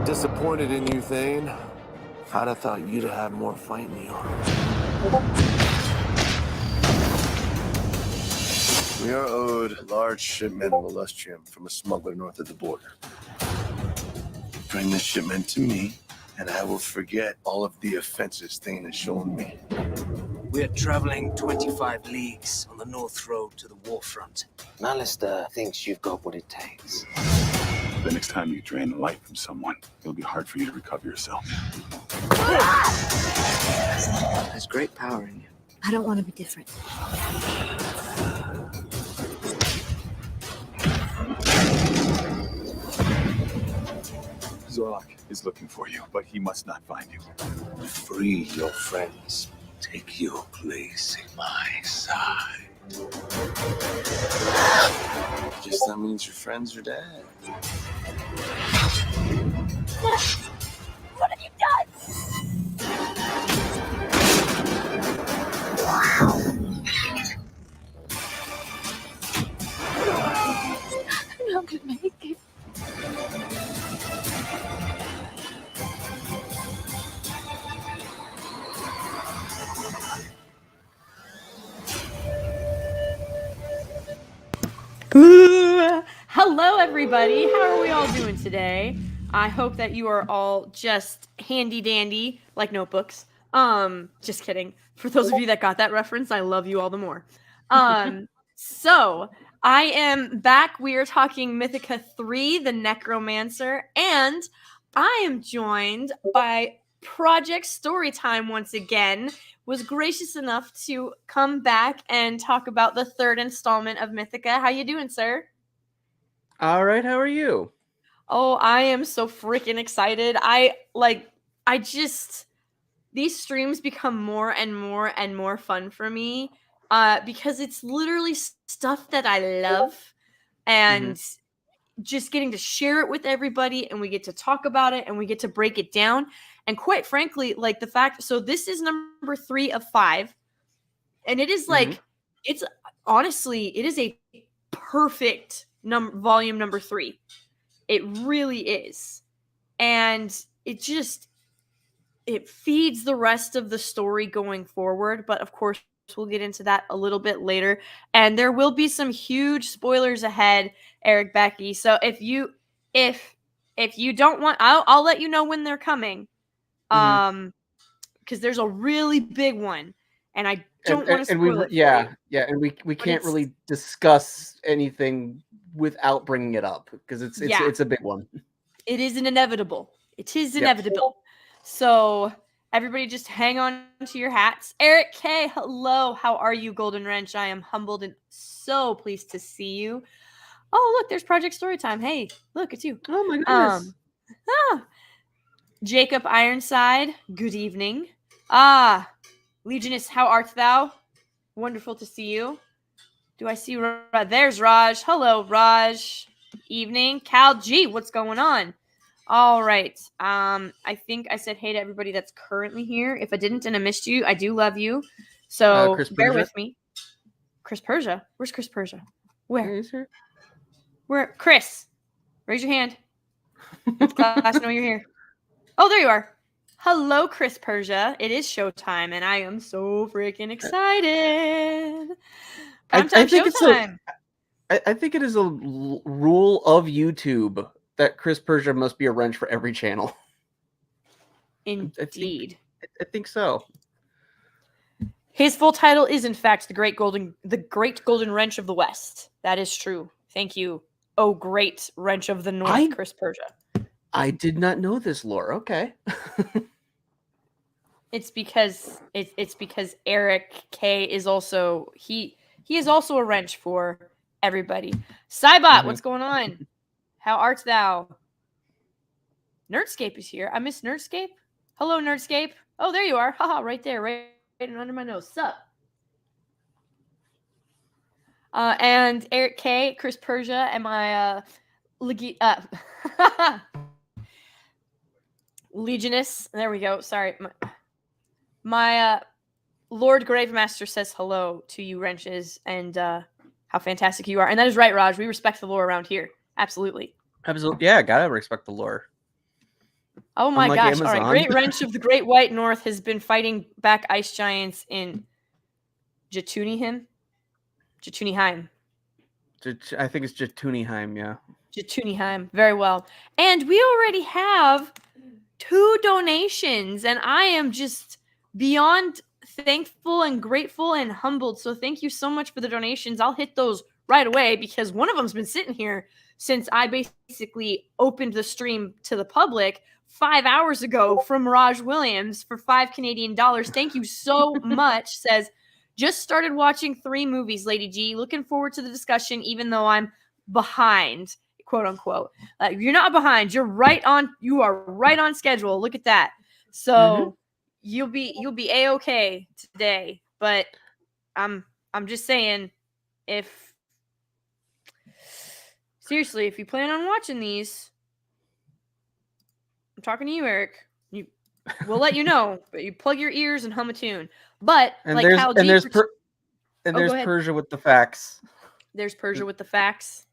Disappointed in you, Thane. I'd have thought you'd have had more fight in you. We are owed a large shipment of elysium from a smuggler north of the border. Bring the shipment to me, and I will forget all of the offenses Thane has shown me. We're traveling 25 leagues on the north road to the warfront. Alistair thinks you've got what it takes. The next time you drain the life from someone, it'll be hard for you to recover yourself. There's great power in you. I don't want to be different. Zorlak is looking for you, but he must not find you. Free your friends. Take your place at my side. Guess that means your friends are dead. What have you done? I'm not gonna make it. Hello, everybody. How are we all doing today? I hope that you are all just handy dandy like notebooks. Just kidding. For those of you that got that reference, I love you all the more. So I am back. We are talking Mythica 3, the Necromancer, and I am joined by Project Storytime once again. Was gracious enough to come back and talk about the third installment of Mythica. How you doing, sir? All right, how are you? Oh, I am so freaking excited. These streams become more and more and more fun for me because it's literally stuff that I love and just getting to share it with everybody, and we get to talk about it and we get to break it down. And quite frankly, like the fact, so this is number 3 of 5, and it is like, it's honestly, it is a perfect volume number 3. It really is. And it feeds the rest of the story going forward. But of course, we'll get into that a little bit later. And there will be some huge spoilers ahead, Eric, Becky. So if you don't want, I'll let you know when they're coming. Because there's a really big one. And I don't want to spoil it. And we can't really discuss anything without bringing it up because it's a big one. It is inevitable. It is inevitable. So everybody just hang on to your hats. Eric K, hello. How are you, Golden Wrench? I am humbled and so pleased to see you. Oh, look, there's Project Storytime. Hey, look, it's you. Oh my goodness. Jacob Ironside, good evening. Legionist, how art thou? Wonderful to see you. Do I see there's Raj. Hello, Raj. Evening. Cal G, what's going on? All right. I think I said hey to everybody that's currently here. If I didn't and I missed you, I do love you. So bear with me. Chris Persia. Where's Chris Persia? Where? Is here? Where? Chris, raise your hand. Class, know you're here. Oh, there you are. Hello, Chris Persia. It is showtime, and I am so freaking excited. I think it is a rule of YouTube that Chris Persia must be a wrench for every channel. Indeed. I think so. His full title is, in fact, the Great Golden Wrench of the West. That is true. Thank you. Oh, great wrench of the North, Chris Persia. I did not know this lore. Okay. It's because Eric K is also he is also a wrench for everybody. Cybot, what's going on? How art thou? Nerdscape is here. I miss Nerdscape. Hello, Nerdscape. Oh, there you are. Haha, right there, right under my nose. Sup? And Eric K, Chris Persia, and my Legionist. There we go. Sorry. My Lord Gravemaster says hello to you, wrenches, and how fantastic you are. And that is right, Raj. We respect the lore around here. Absolutely. Absolutely. Yeah, gotta respect the lore. Oh my Unlike gosh. All right. Amazon. Great Wrench of the Great White North has been fighting back ice giants in Jotunheim. I think it's Jotunheim, yeah. Jotunheim. Very well. And we already have 2 donations, and I am just beyond thankful and grateful and humbled. So thank you so much for the donations. I'll hit those right away because one of them's been sitting here since I basically opened the stream to the public 5 hours ago from Raj Williams for $5 Canadian. Thank you so much. Says, just started watching 3 movies, Lady G. Looking forward to the discussion, even though I'm behind, quote unquote. You're not behind. You are right on schedule. Look at that. So you'll be A-okay today. But I'm just saying, seriously, if you plan on watching these, I'm talking to you, Eric. We'll let you know, but you plug your ears and hum a tune. But there's Persia with the facts. There's Persia with the facts.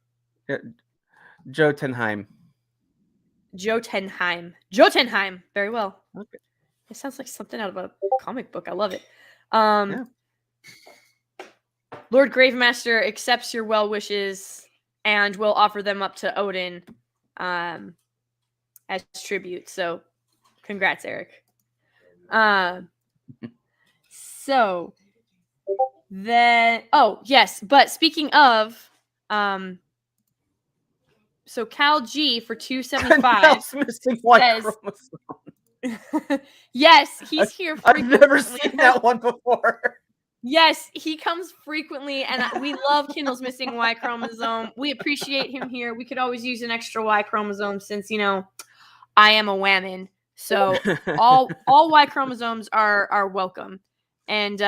Yeah. Jotunheim. Very well. Okay. It sounds like something out of a comic book. I love it. Lord Gravemaster accepts your well wishes and will offer them up to Odin as tribute. So congrats, Eric. So then, yes, but speaking of, so Cal G for $2.75 missing Y chromosome. Yes, he's here frequently. I've never seen that one before. Yes, he comes frequently, and we love Kindle's missing Y chromosome. We appreciate him here. We could always use an extra Y chromosome since, I am a woman. So all Y chromosomes are welcome. And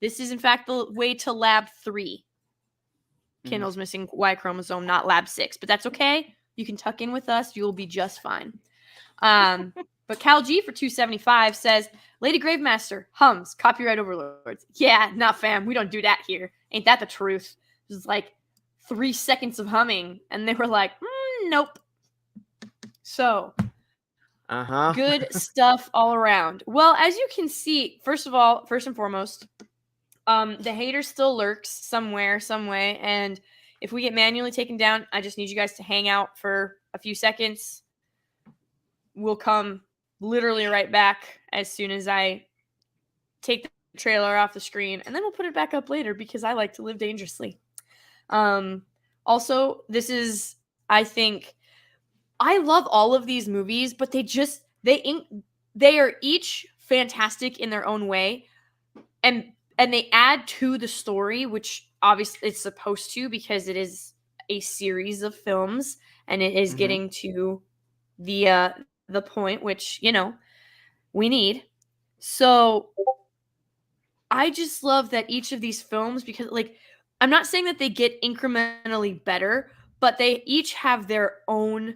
this is, in fact, the way to lab 3. Kindle's missing Y chromosome, not lab 6. But that's okay. You can tuck in with us. You'll be just fine. But Cal G for $2.75 says, Lady Gravemaster, hums, copyright overlords. Yeah, nah, fam. We don't do that here. Ain't that the truth? Just like 3 seconds of humming. And they were like, nope. So, good stuff all around. Well, as you can see, first and foremost, the hater still lurks somewhere, some way. And if we get manually taken down, I just need you guys to hang out for a few seconds. We'll come literally right back as soon as I take the trailer off the screen, and then we'll put it back up later because I like to live dangerously. Also, this is, I think, I love all of these movies, but they are each fantastic in their own way, and they add to the story, which obviously it's supposed to because it is a series of films, and it is getting to the point which, we need. So I just love that each of these films, because I'm not saying that they get incrementally better, but they each have their own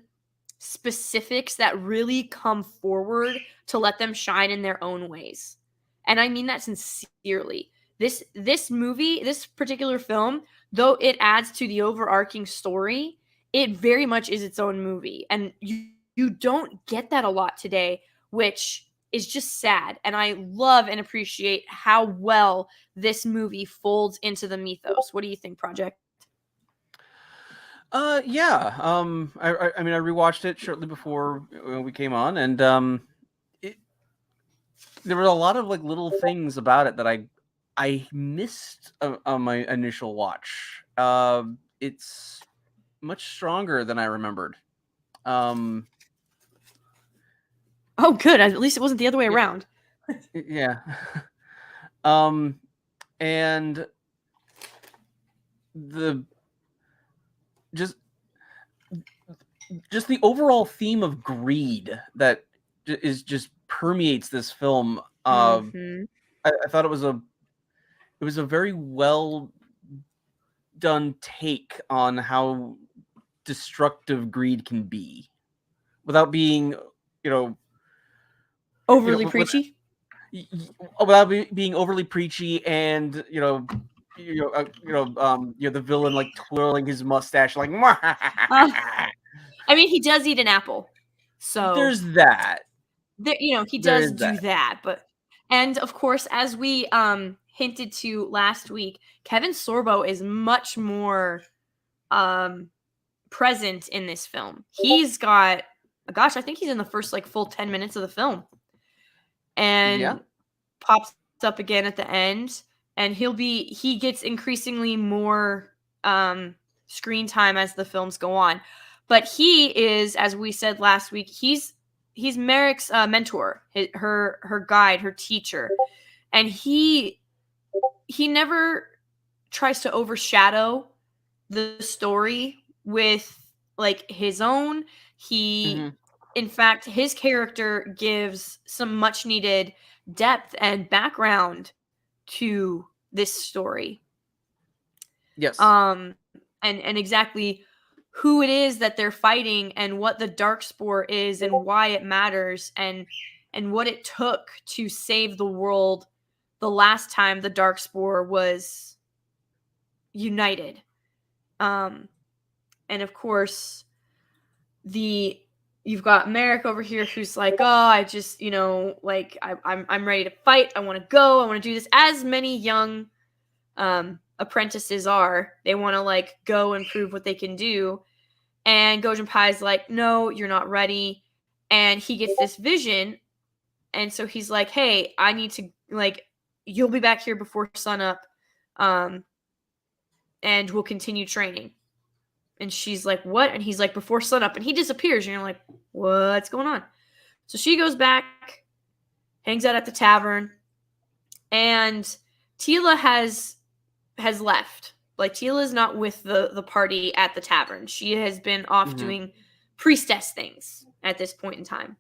specifics that really come forward to let them shine in their own ways. And I mean that sincerely. This movie, this particular film, though it adds to the overarching story, it very much is its own movie. And you don't get that a lot today, which is just sad. And I love and appreciate how well this movie folds into the mythos. What do you think, Project? Yeah. I mean, I rewatched it shortly before we came on, and there were a lot of little things about it that I missed on my initial watch. It's much stronger than I remembered. Oh, good. At least it wasn't the other way around. Yeah. And the just the overall theme of greed that is just permeates this film. I thought it was a very well done take on how destructive greed can be without being, overly preachy. Without being overly preachy, and the villain twirling his mustache like. I mean, he does eat an apple. So there's that. there, he There does is do that. But and of course, as we hinted to last week, Kevin Sorbo is much more present in this film. He's got, gosh, I think he's in the first like full 10 minutes of the film, and pops up again at the end, and he gets increasingly more screen time as the films go on. But he is, as we said last week, he's Marek's mentor, her guide, her teacher, and he never tries to overshadow the story with like his own. He in fact, his character gives some much needed depth and background to this story. Yes. And exactly who it is that they're fighting, and what the Darkspore is, and why it matters, and what it took to save the world the last time the Darkspore was united. And of course, you've got Marek over here who's like, oh, I just, like I'm ready to fight. I want to go. I want to do this. As many young apprentices are. They want to like go and prove what they can do. And Go Junpei's like, no, you're not ready. And he gets this vision. And so he's like, hey, I need to, like, you'll be back here before sunup. And we'll continue training. And she's like, what? And he's like, before sunup. And he disappears. And you're like, what's going on? So she goes back, hangs out at the tavern. And Tila has left. Like, Tila is not with the party at the tavern. She has been off doing priestess things at this point in time.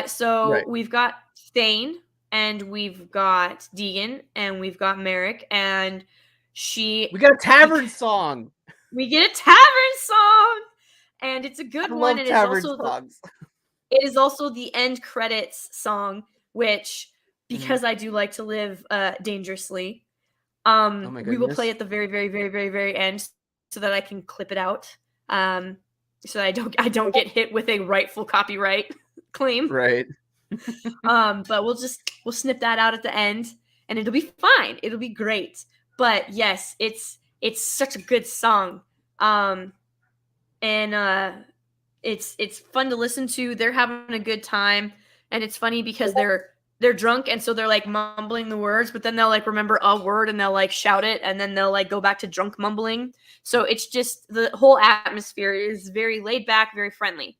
So we've got Thane, and we've got Deegan, and we've got Marek, and we got a tavern song. We get a tavern song, and it's a good one. I love tavern songs. It is also the end credits song, which, because I do like to live dangerously, we will play at the very, very, very, very, very end, so that I can clip it out, so that I don't get hit with a rightful copyright claim. Right. But we'll snip that out at the end, and it'll be fine. It'll be great. But yes, it's such a good song. And it's fun to listen to. They're having a good time, and it's funny because they're drunk, and so they're like mumbling the words, but then they'll like remember a word and they'll like shout it, and then they'll like go back to drunk mumbling. So it's just, the whole atmosphere is very laid back, very friendly.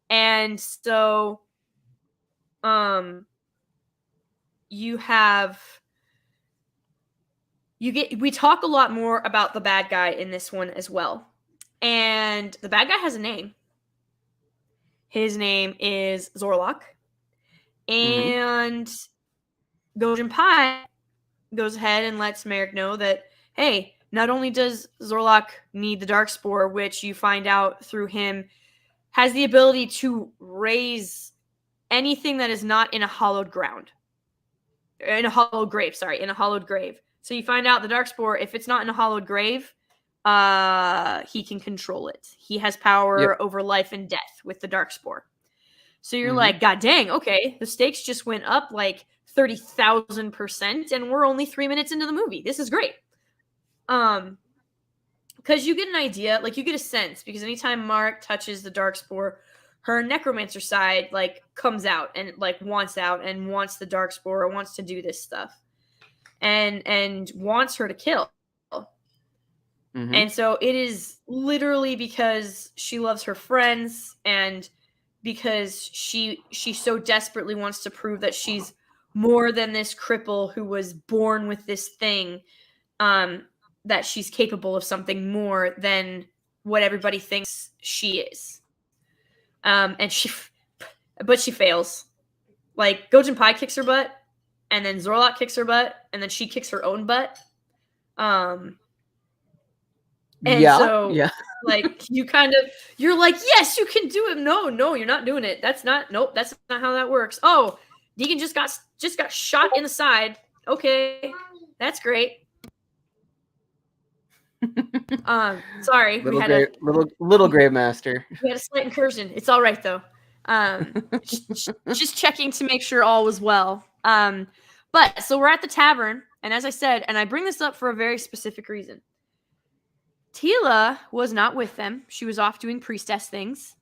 And so we talk a lot more about the bad guy in this one as well. And the bad guy has a name. His name is Zorlok. And Go Junpei goes ahead and lets Marek know that, hey, not only does Zorlok need the Darkspore, which you find out through him has the ability to raise anything that is not in a hollowed grave. In a hollowed grave. So you find out the Darkspore, if it's not in a hollowed grave, he can control it. He has power over life and death with the Darkspore. So you're like, God dang, okay, the stakes just went up like 30,000%, and we're only 3 minutes into the movie. This is great. Because you get an idea, like you get a sense, because anytime Marek touches the Darkspore, her Necromancer side like comes out and like wants out and wants the Darkspore, wants to do this stuff, and wants her to kill. And so it is literally because she loves her friends, and because she so desperately wants to prove that she's more than this cripple who was born with this thing, that she's capable of something more than what everybody thinks she is. But she fails. Like, Go Junpei kicks her butt, and then Zorlok kicks her butt, and then she kicks her own butt. Like, you're like, yes, you can do it. No, you're not doing it. That's not how that works. Oh, Deegan just got shot in the side. Okay, that's great. Sorry, little grave master. We had a slight incursion. It's all right though. Just checking to make sure all was well. But so we're at the tavern, and as I said, and I bring this up for a very specific reason. Tila was not with them. She was off doing priestess things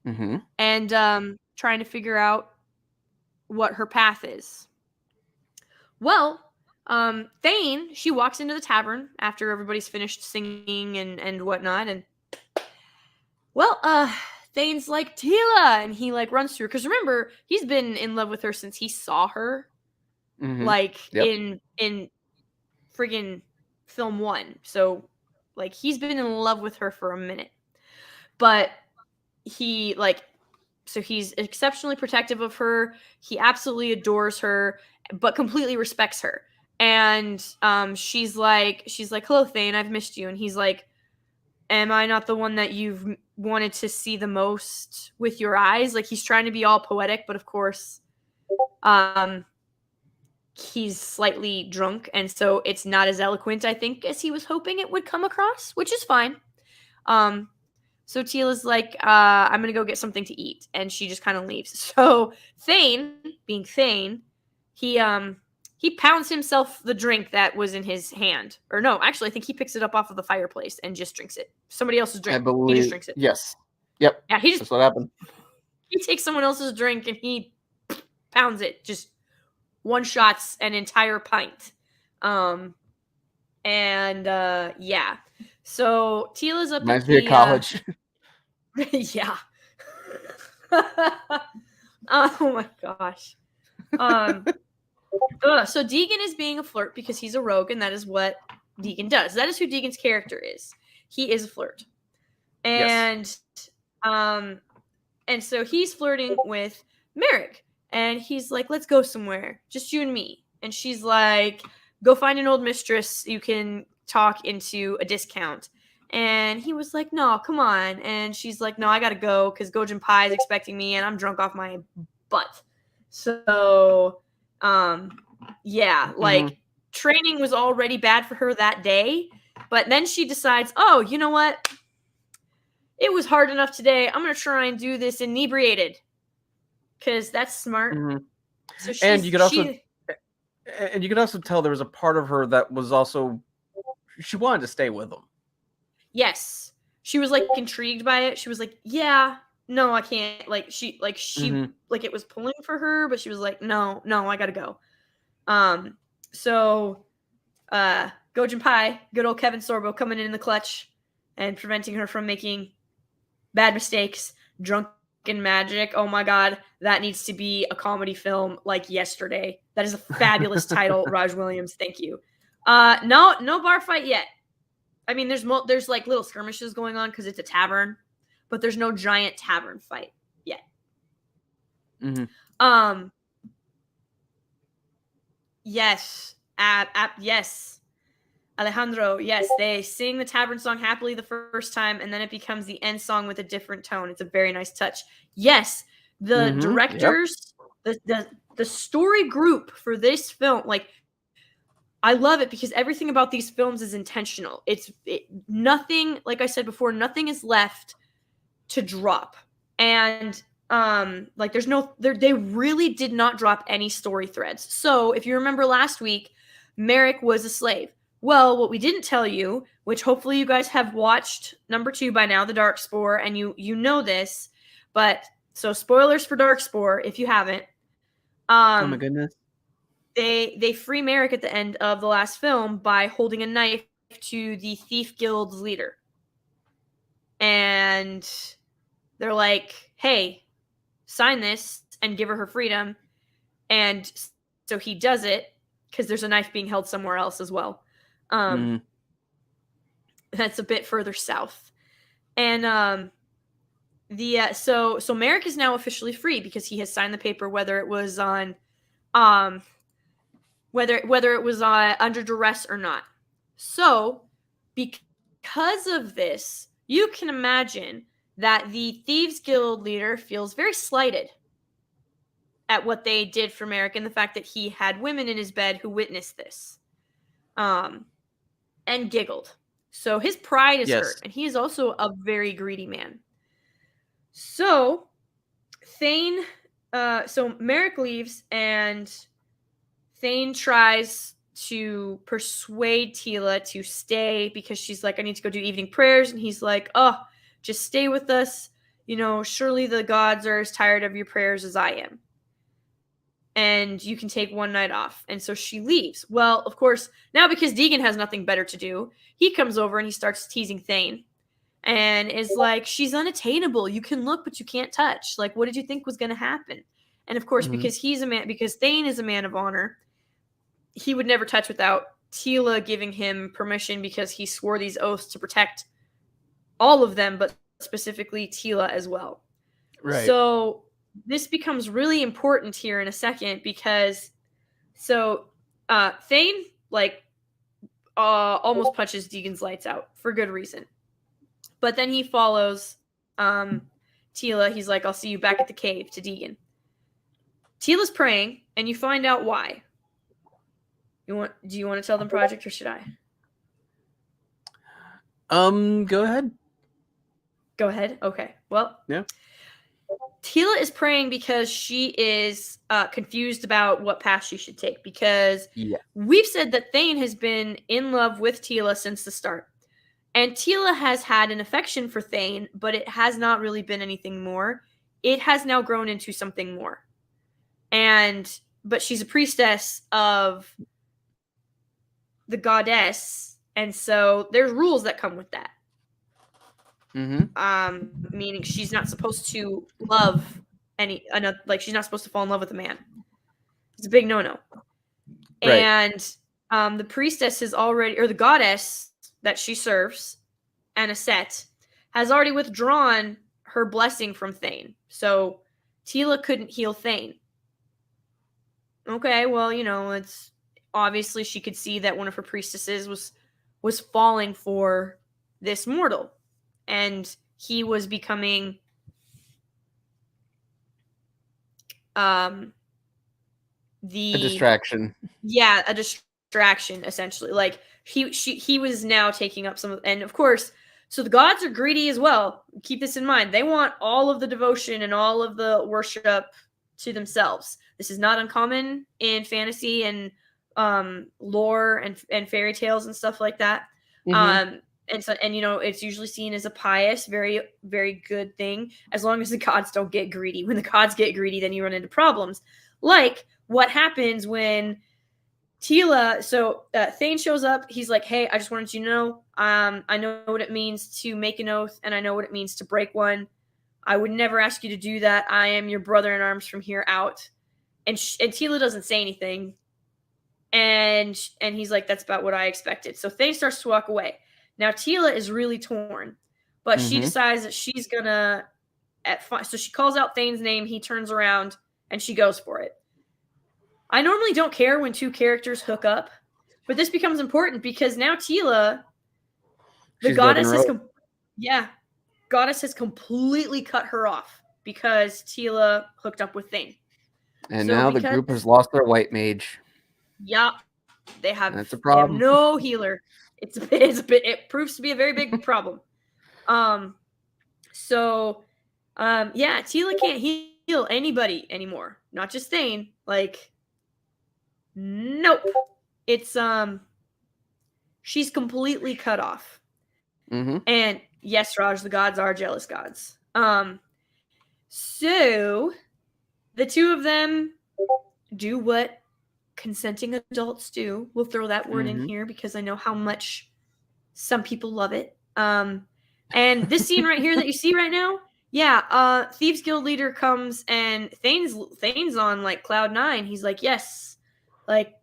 and trying to figure out what her path is. Well, Thane, she walks into the tavern after everybody's finished singing and whatnot, and Thane's like, Tila, and he like runs through, because remember, he's been in love with her since he saw her in friggin' film 1. So like he's been in love with her for a minute. But he's exceptionally protective of her. He absolutely adores her, but completely respects her. And she's like, hello, Thane, I've missed you. And he's like, am I not the one that you've wanted to see the most with your eyes? Like, he's trying to be all poetic, but of course, he's slightly drunk, and so it's not as eloquent, I think, as he was hoping it would come across, which is fine. So Tila's like, I'm gonna go get something to eat, and she just kind of leaves. So Thane, being Thane, he pounds himself the drink that was in his hand. Or no, actually, I think he picks it up off of the fireplace and just drinks it. Somebody else's drink. He just drinks it. Yes. Yep. Yeah, that's what happened. He takes someone else's drink and he pounds it. Just one-shots an entire pint. Yeah. So Tila's up Reminds me of college. Yeah. Oh my gosh. So Deegan is being a flirt because he's a rogue, and that is what Deegan does. That is who Deegan's character is. He is a flirt. And and so he's flirting with Marek, and he's like, let's go somewhere, just you and me. And she's like, go find an old mistress you can talk into a discount. And he was like, no, come on. And she's like, no, I gotta go because Gojin Pai is expecting me and I'm drunk off my butt. So training was already bad for her that day, but then she decides, oh, you know what, it was hard enough today, I'm gonna try and do this inebriated, because that's smart. So you could also tell there was a part of her that was also, she wanted to stay with him. Yes, she was like intrigued by it. She was like, yeah, no, I can't. Like she it was pulling for her, but she was like, no, I gotta go. So Gojin Pai, good old Kevin Sorbo, coming in the clutch and preventing her from making bad mistakes. Drunken magic. Oh my god, that needs to be a comedy film like yesterday. That is a fabulous title, Raj Williams. Thank you. No bar fight yet. I mean, there's like little skirmishes going on because it's a tavern, but there's no giant tavern fight yet. Yes. Yes. Alejandro, yes, they sing the tavern song happily the first time, and then it becomes the end song with a different tone. It's a very nice touch. Yes, the directors, the story group for this film, like, I love it because everything about these films is intentional. Nothing, like I said before, nothing is left to drop. And they really did not drop any story threads. So if you remember last week, Marek was a slave. Well, what we didn't tell you, which hopefully you guys have watched number 2 by now, The Dark Spore, and you know this, but so spoilers for Dark Spore if you haven't. Oh my goodness. They free Marek at the end of the last film by holding a knife to the Thief Guild's leader. And they're like, hey, sign this and give her freedom. And so he does it because there's a knife being held somewhere else as well. That's a bit further south. And so Marek is now officially free because he has signed the paper, whether it was on whether it was under duress or not. So because of this, you can imagine that the Thieves Guild leader feels very slighted at what they did for Marek and the fact that he had women in his bed who witnessed this. And giggled. So his pride is hurt, and he is also a very greedy man. So Thane, so Marek leaves, and Thane tries to persuade Tila to stay because she's like, I need to go do evening prayers. And he's like, oh, just stay with us. You know, surely the gods are as tired of your prayers as I am. And you can take one night off. And so she leaves. Well, of course, now because Deegan has nothing better to do, he comes over and he starts teasing Thane. And is like, she's unattainable. You can look, but you can't touch. Like, what did you think was going to happen? And of course, because Thane is a man of honor, he would never touch without Tila giving him permission because he swore these oaths to protect all of them, but specifically Tila as well. Right. So this becomes really important here in a second because Thane almost punches Deegan's lights out for good reason. But then he follows Tila. He's like, I'll see you back at the cave to Deegan. Tila's praying, and you find out why. Do you want to tell them, Project, or should I? Go ahead. Go ahead. Okay. Well, yeah. Tila is praying because she is confused about what path she should take. Because we've said that Thane has been in love with Tila since the start. And Tila has had an affection for Thane, but it has not really been anything more. It has now grown into something more. But she's a priestess of the goddess, and so there's rules that come with that. Meaning she's not supposed to love she's not supposed to fall in love with a man. It's a big no-no. Right. And the priestess has already, or the goddess that she serves, Anisette, has already withdrawn her blessing from Thane. So Tila couldn't heal Thane. Okay, well, it's obviously she could see that one of her priestesses was falling for this mortal. And he was becoming a distraction. Yeah, a distraction, essentially. Like he was now taking up some of, and of course, so the gods are greedy as well. Keep this in mind. They want all of the devotion and all of the worship to themselves. This is not uncommon in fantasy and lore and fairy tales and stuff like that. And it's usually seen as a pious, very, very good thing, as long as the gods don't get greedy. When the gods get greedy, then you run into problems. Like what happens when Tila, Thane shows up. He's like, hey, I just wanted you to know, I know what it means to make an oath, and I know what it means to break one. I would never ask you to do that. I am your brother in arms from here out. And Tila doesn't say anything. And he's like, that's about what I expected. So Thane starts to walk away. Now Tila is really torn, but she decides that she's gonna so she calls out Thane's name. He turns around and she goes for it. I normally don't care when two characters hook up, but this becomes important because now Tila, the goddess goddess has completely cut her off because Tila hooked up with Thane. And now the group has lost their white mage. Yeah, they have. That's a problem. They have no healer. It proves to be a very big problem. Tila can't heal anybody anymore. Not just Thane. Like, nope. It's she's completely cut off. And yes, Raj, the gods are jealous gods. So the two of them do what consenting adults do. We'll throw that word in here because I know how much some people love it. And this scene right here that you see right now, Thieves Guild leader comes and Thane's on like cloud 9. He's like, yes, like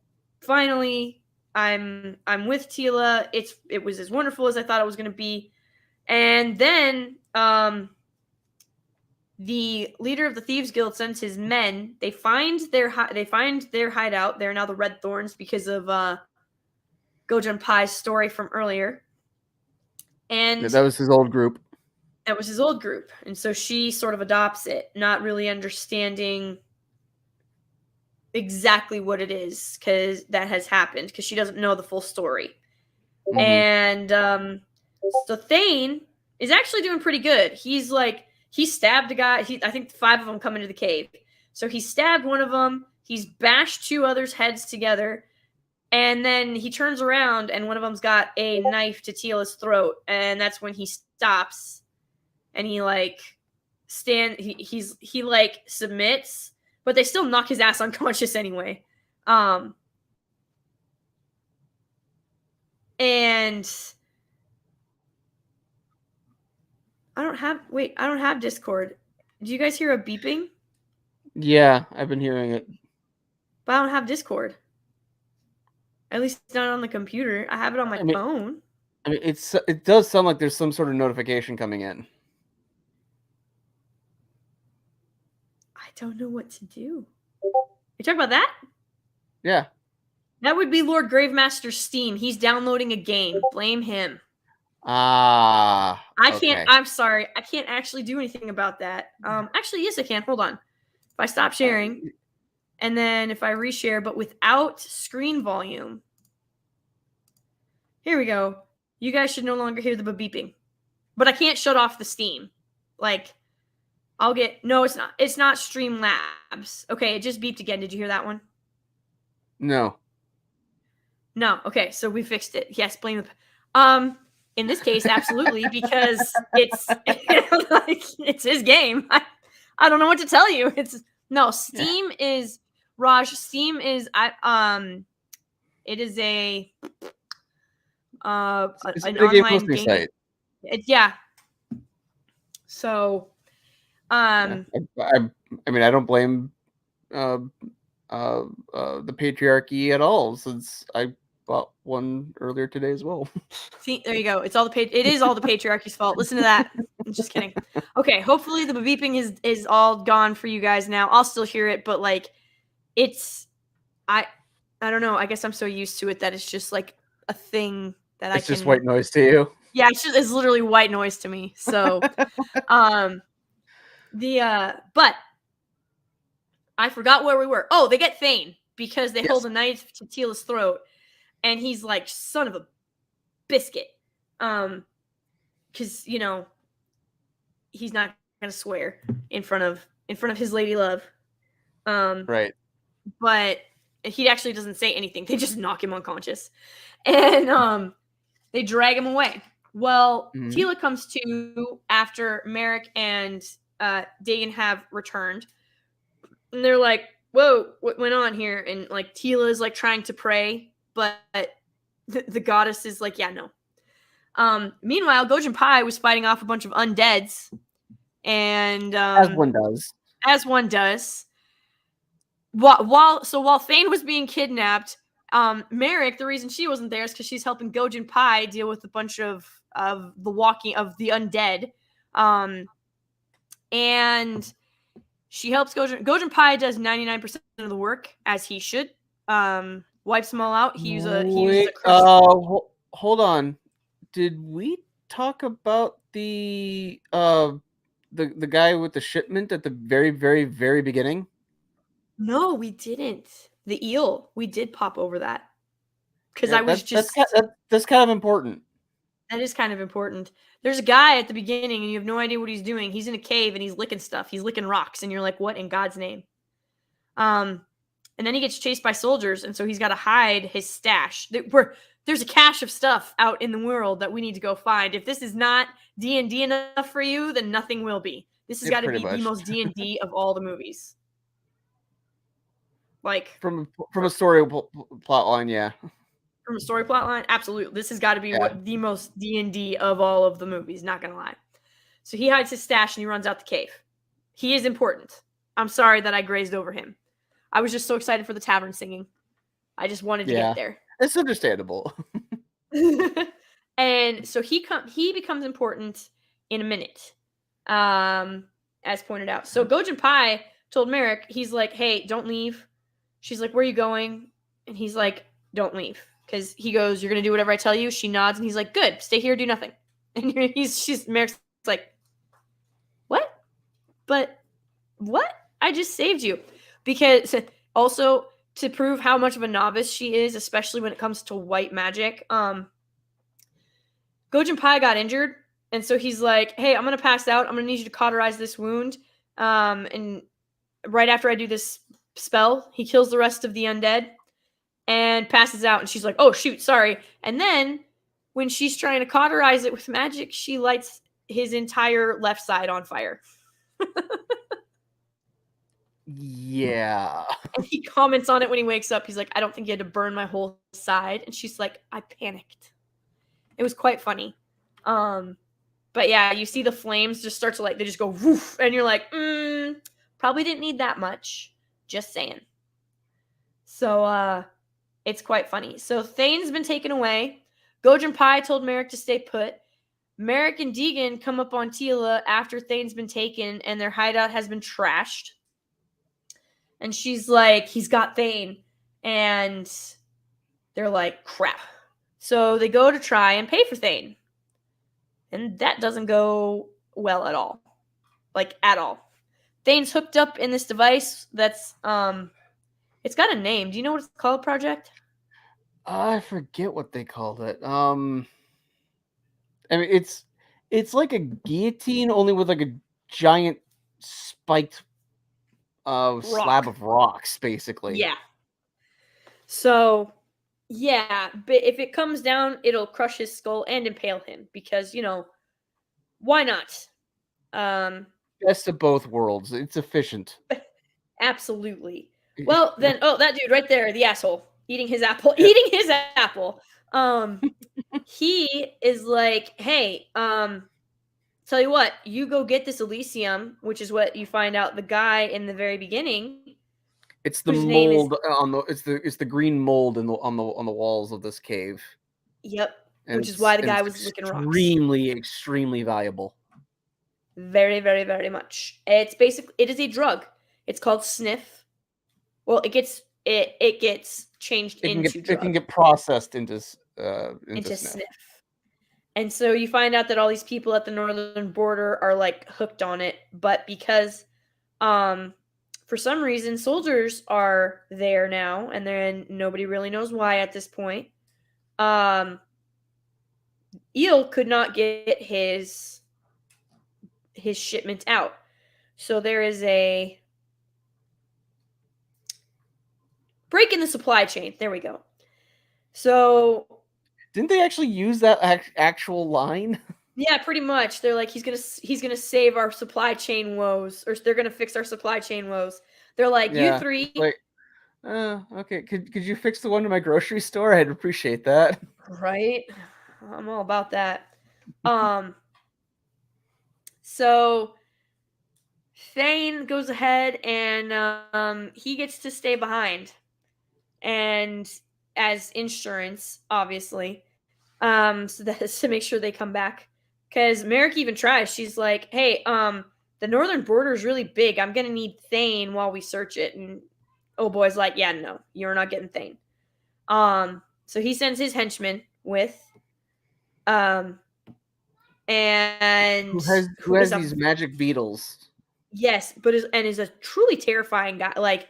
finally I'm with Tila. It was as wonderful as I thought it was going to be. And then the leader of the Thieves Guild sends his men. They find their hideout. They're now the Red Thorns because of Gojun Pai's story from earlier. And that was his old group. That was his old group. And so she sort of adopts it, not really understanding exactly what it is because that has happened because she doesn't know the full story. And so Thane is actually doing pretty good. He's like, he stabbed a guy. I think 5 of them come into the cave. So he stabbed one of them. He's bashed 2 others' heads together. And then he turns around and one of them's got a knife to Tila's throat. And that's when he stops and he like he like submits, but they still knock his ass unconscious anyway. And I don't have Discord. Do you guys hear a beeping? Yeah, I've been hearing it. But I don't have Discord. At least it's not on the computer. I have it on my phone. I mean, it does sound like there's some sort of notification coming in. I don't know what to do. You talking about that? Yeah. That would be Lord Gravemaster's Steam. He's downloading a game. Blame him. I can't. I'm sorry. I can't actually do anything about that. Actually, yes, I can. Hold on. If I stop sharing, and then if I reshare, but without screen volume. Here we go. You guys should no longer hear the beeping. But I can't shut off the Steam. Like, no, it's not. It's not Streamlabs. Okay, it just beeped again. Did you hear that one? No. No. Okay, so we fixed it. Yes, blame the. In this case, absolutely, because it's like, it's his game. I don't know what to tell you. Steam is Raj. Steam is it is a it's an a video online posting game site. Yeah. So, I mean, I don't blame the patriarchy at all, since I bought one earlier today as well. See, there you go. It is all the patriarchy's fault. Listen to that. I'm just kidding. Okay, hopefully the beeping is all gone for you guys now. I'll still hear it, but like, I don't know. I guess I'm so used to it that it's just like a thing that it's just white noise to you. Yeah, it's literally white noise to me. So, but I forgot where we were. Oh, they get Thane because they hold a knife to Tila's throat, and he's like, son of a biscuit. Because, you know, he's not gonna swear in front of his lady love. Right. But he actually doesn't say anything. They just knock him unconscious. And they drag him away. Well, Tila comes to after Marek and Dagan have returned. And they're like, whoa, what went on here? And like Tila is like trying to pray, but the goddess is like, yeah, no. Meanwhile, Gojin Pai was fighting off a bunch of undeads. And as one does. As one does. While Thane was being kidnapped, Marek, the reason she wasn't there is because she's helping Gojin Pai deal with a bunch of the undead. And she helps Gojin Pai does 99% of the work, as he should. Wipes them all out. He uses a hold on. Did we talk about the guy with the shipment at the very, very, very beginning? No, we didn't. The eel. We did pop over that. Because that's kind of important. That is kind of important. There's a guy at the beginning and you have no idea what he's doing. He's in a cave and he's licking stuff. He's licking rocks. And you're like, what in God's name? And then he gets chased by soldiers. And so he's got to hide his stash. There's a cache of stuff out in the world that we need to go find. If this is not D&D enough for you, then nothing will be. This has got to be the most D&D of all the movies. Like from a story plot line, yeah. From a story plot line, absolutely. This has got to be the most D&D of all of the movies, not going to lie. So he hides his stash and he runs out the cave. He is important. I'm sorry that I grazed over him. I was just so excited for the tavern singing. I just wanted to get there. It's understandable. And so he becomes important in a minute, as pointed out. So Gojin Pai told Marek, he's like, hey, don't leave. She's like, where are you going? And he's like, don't leave. Because he goes, you're going to do whatever I tell you? She nods, and he's like, good, stay here, do nothing. And Marek's like, what? But what? I just saved you. Because also, to prove how much of a novice she is, especially when it comes to white magic, Gojin Pai got injured, And so he's like, hey, I'm going to pass out. I'm going to need you to cauterize this wound. And right after I do this spell, he kills the rest of the undead and passes out. And she's like, oh, shoot, sorry. And then when she's trying to cauterize it with magic, she lights his entire left side on fire. Yeah. And he comments on it when he wakes up. He's like, I don't think you had to burn my whole side. And she's like, I panicked. It was quite funny. But yeah, you see the flames just start to they just go woof. And you're like, probably didn't need that much. Just saying. So, it's quite funny. So Thane's been taken away. Gojin Pai told Marek to stay put. Marek and Deegan come up on Tila after Thane's been taken and their hideout has been trashed. And she's like, he's got Thane. And they're like, crap. So they go to try and pay for Thane. And that doesn't go well at all. At all. Thane's hooked up in this device that's, it's got a name. Do you know what it's called, Project? I forget what they called it. I mean, it's like a guillotine, only with a giant spiked slab of rocks, basically. Yeah. So, yeah, but if it comes down, it'll crush his skull and impale him because, why not? Best of both worlds. It's efficient. Absolutely. Well, then, that dude right there, the asshole, eating his apple. He is like, hey, tell you what, you go get this elysium, which is what you find out the guy in the very beginning. It's the mold on the it's the green mold on the walls of this cave. Yep. Which is why the guy was licking rocks. Extremely valuable. Very, very, very much. It is a drug. It's called sniff. Well, it gets changed into drug. It can get processed into sniff. And so you find out that all these people at the northern border are hooked on it, but because for some reason soldiers are there now, and then nobody really knows why at this point. Eel could not get his shipment out. So there is a break in the supply chain. There we go. So didn't they actually use that actual line? Yeah, pretty much. They're like, he's gonna save our supply chain woes, or they're gonna fix our supply chain woes. They're like, yeah, you three. Okay. Could you fix the one in my grocery store? I'd appreciate that. Right. I'm all about that. So Thane goes ahead and he gets to stay behind, and as insurance, obviously. So that is to make sure they come back. Because Marek even tries. She's like, hey, the northern border is really big. I'm gonna need Thane while we search it. And oh boy's like, yeah, no, you're not getting Thane. So he sends his henchmen with and who has these magic beetles. Yes, but is a truly terrifying guy. Like,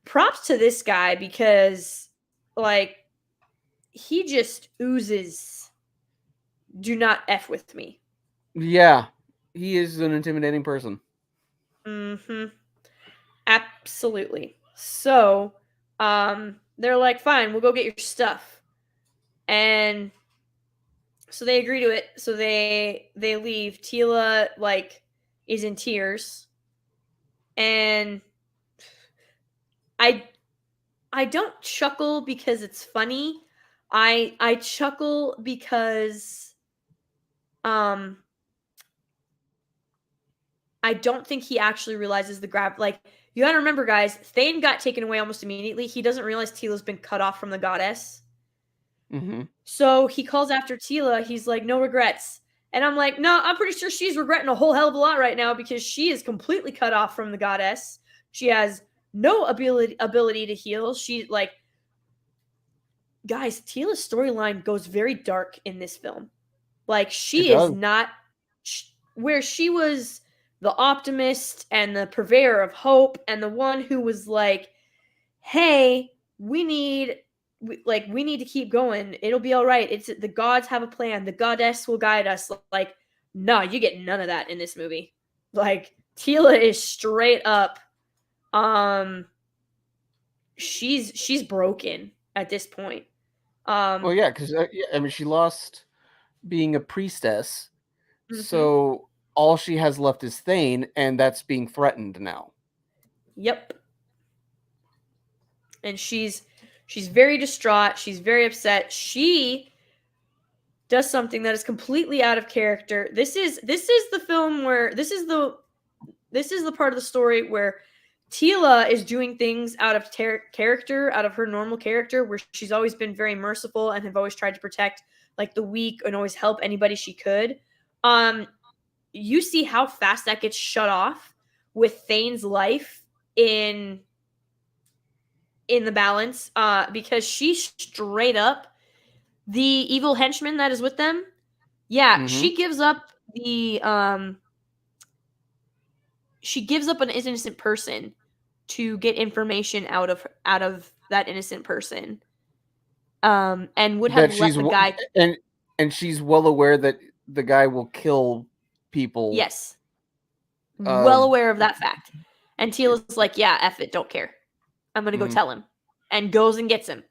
props to this guy because he just oozes, do not F with me. Yeah, he is an intimidating person. Mm-hmm. Absolutely. So, they're like, fine, we'll go get your stuff. And so they agree to it. So they leave. Tila, is in tears. And I don't chuckle because it's funny. I chuckle because I don't think he actually realizes the grab. You gotta remember, guys, Thane got taken away almost immediately. He doesn't realize Tila's been cut off from the goddess. Mm-hmm. So he calls after Tila. He's like, no regrets. And I'm like, no, I'm pretty sure she's regretting a whole hell of a lot right now because she is completely cut off from the goddess. She has no ability to heal. She guys, Tila's storyline goes very dark in this film. She is not where she was the optimist and the purveyor of hope and the one who was like, hey, we need to keep going. It'll be all right. The gods have a plan. The goddess will guide us. No, you get none of that in this movie. Like, Tila is straight up, she's broken at this point. Well, yeah, because I mean, she lost being a priestess, Mhm. so all she has left is Thane, and that's being threatened now. Yep. And she's very distraught. She's very upset. She does something that is completely out of character. This is the film where this is the part of the story where Tila is doing things out of character, out of her normal character, where she's always been very merciful and have always tried to protect like the weak and always help anybody she could. You see how fast that gets shut off with Thane's life in the balance, because she straight up, the evil henchman that is with them, yeah, she gives up an innocent person to get information out of that innocent person, and would have let the guy. And she's well aware that the guy will kill people. Yes, well aware of that fact. And Tila's like, yeah, F it, don't care. I'm gonna go tell him, and goes and gets him,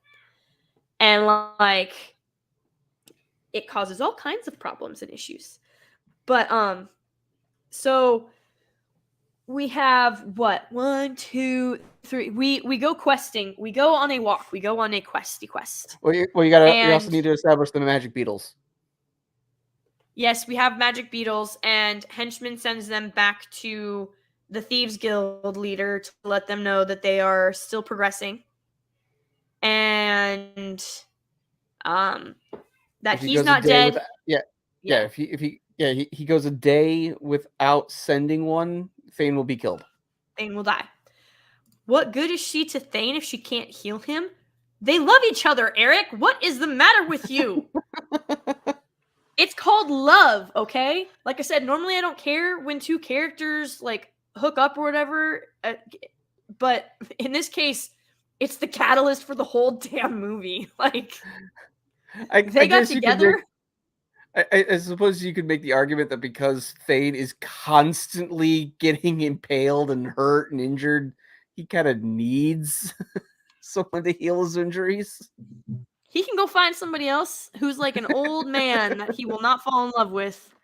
and like, it causes all kinds of problems and issues. But so we have what? 1, 2, 3. We go questing. We go on a walk. We go on a quest. Well, you also need to establish the magic beetles. Yes, we have magic beetles, and Henchman sends them back to the Thieves Guild leader to let them know that they are still progressing, and that he's not dead. If he goes a day without sending one, Thane will be killed. Thane will die. What good is she to Thane if she can't heal him? They love each other, Eric. What is the matter with you? It's called love, okay? Like I said, normally I don't care when two characters like hook up or whatever, but in this case, it's the catalyst for the whole damn movie. Like, they got together. I suppose you could make the argument that because Thane is constantly getting impaled and hurt and injured, he kind of needs someone to heal his injuries. He can go find somebody else who's like an old man that he will not fall in love with.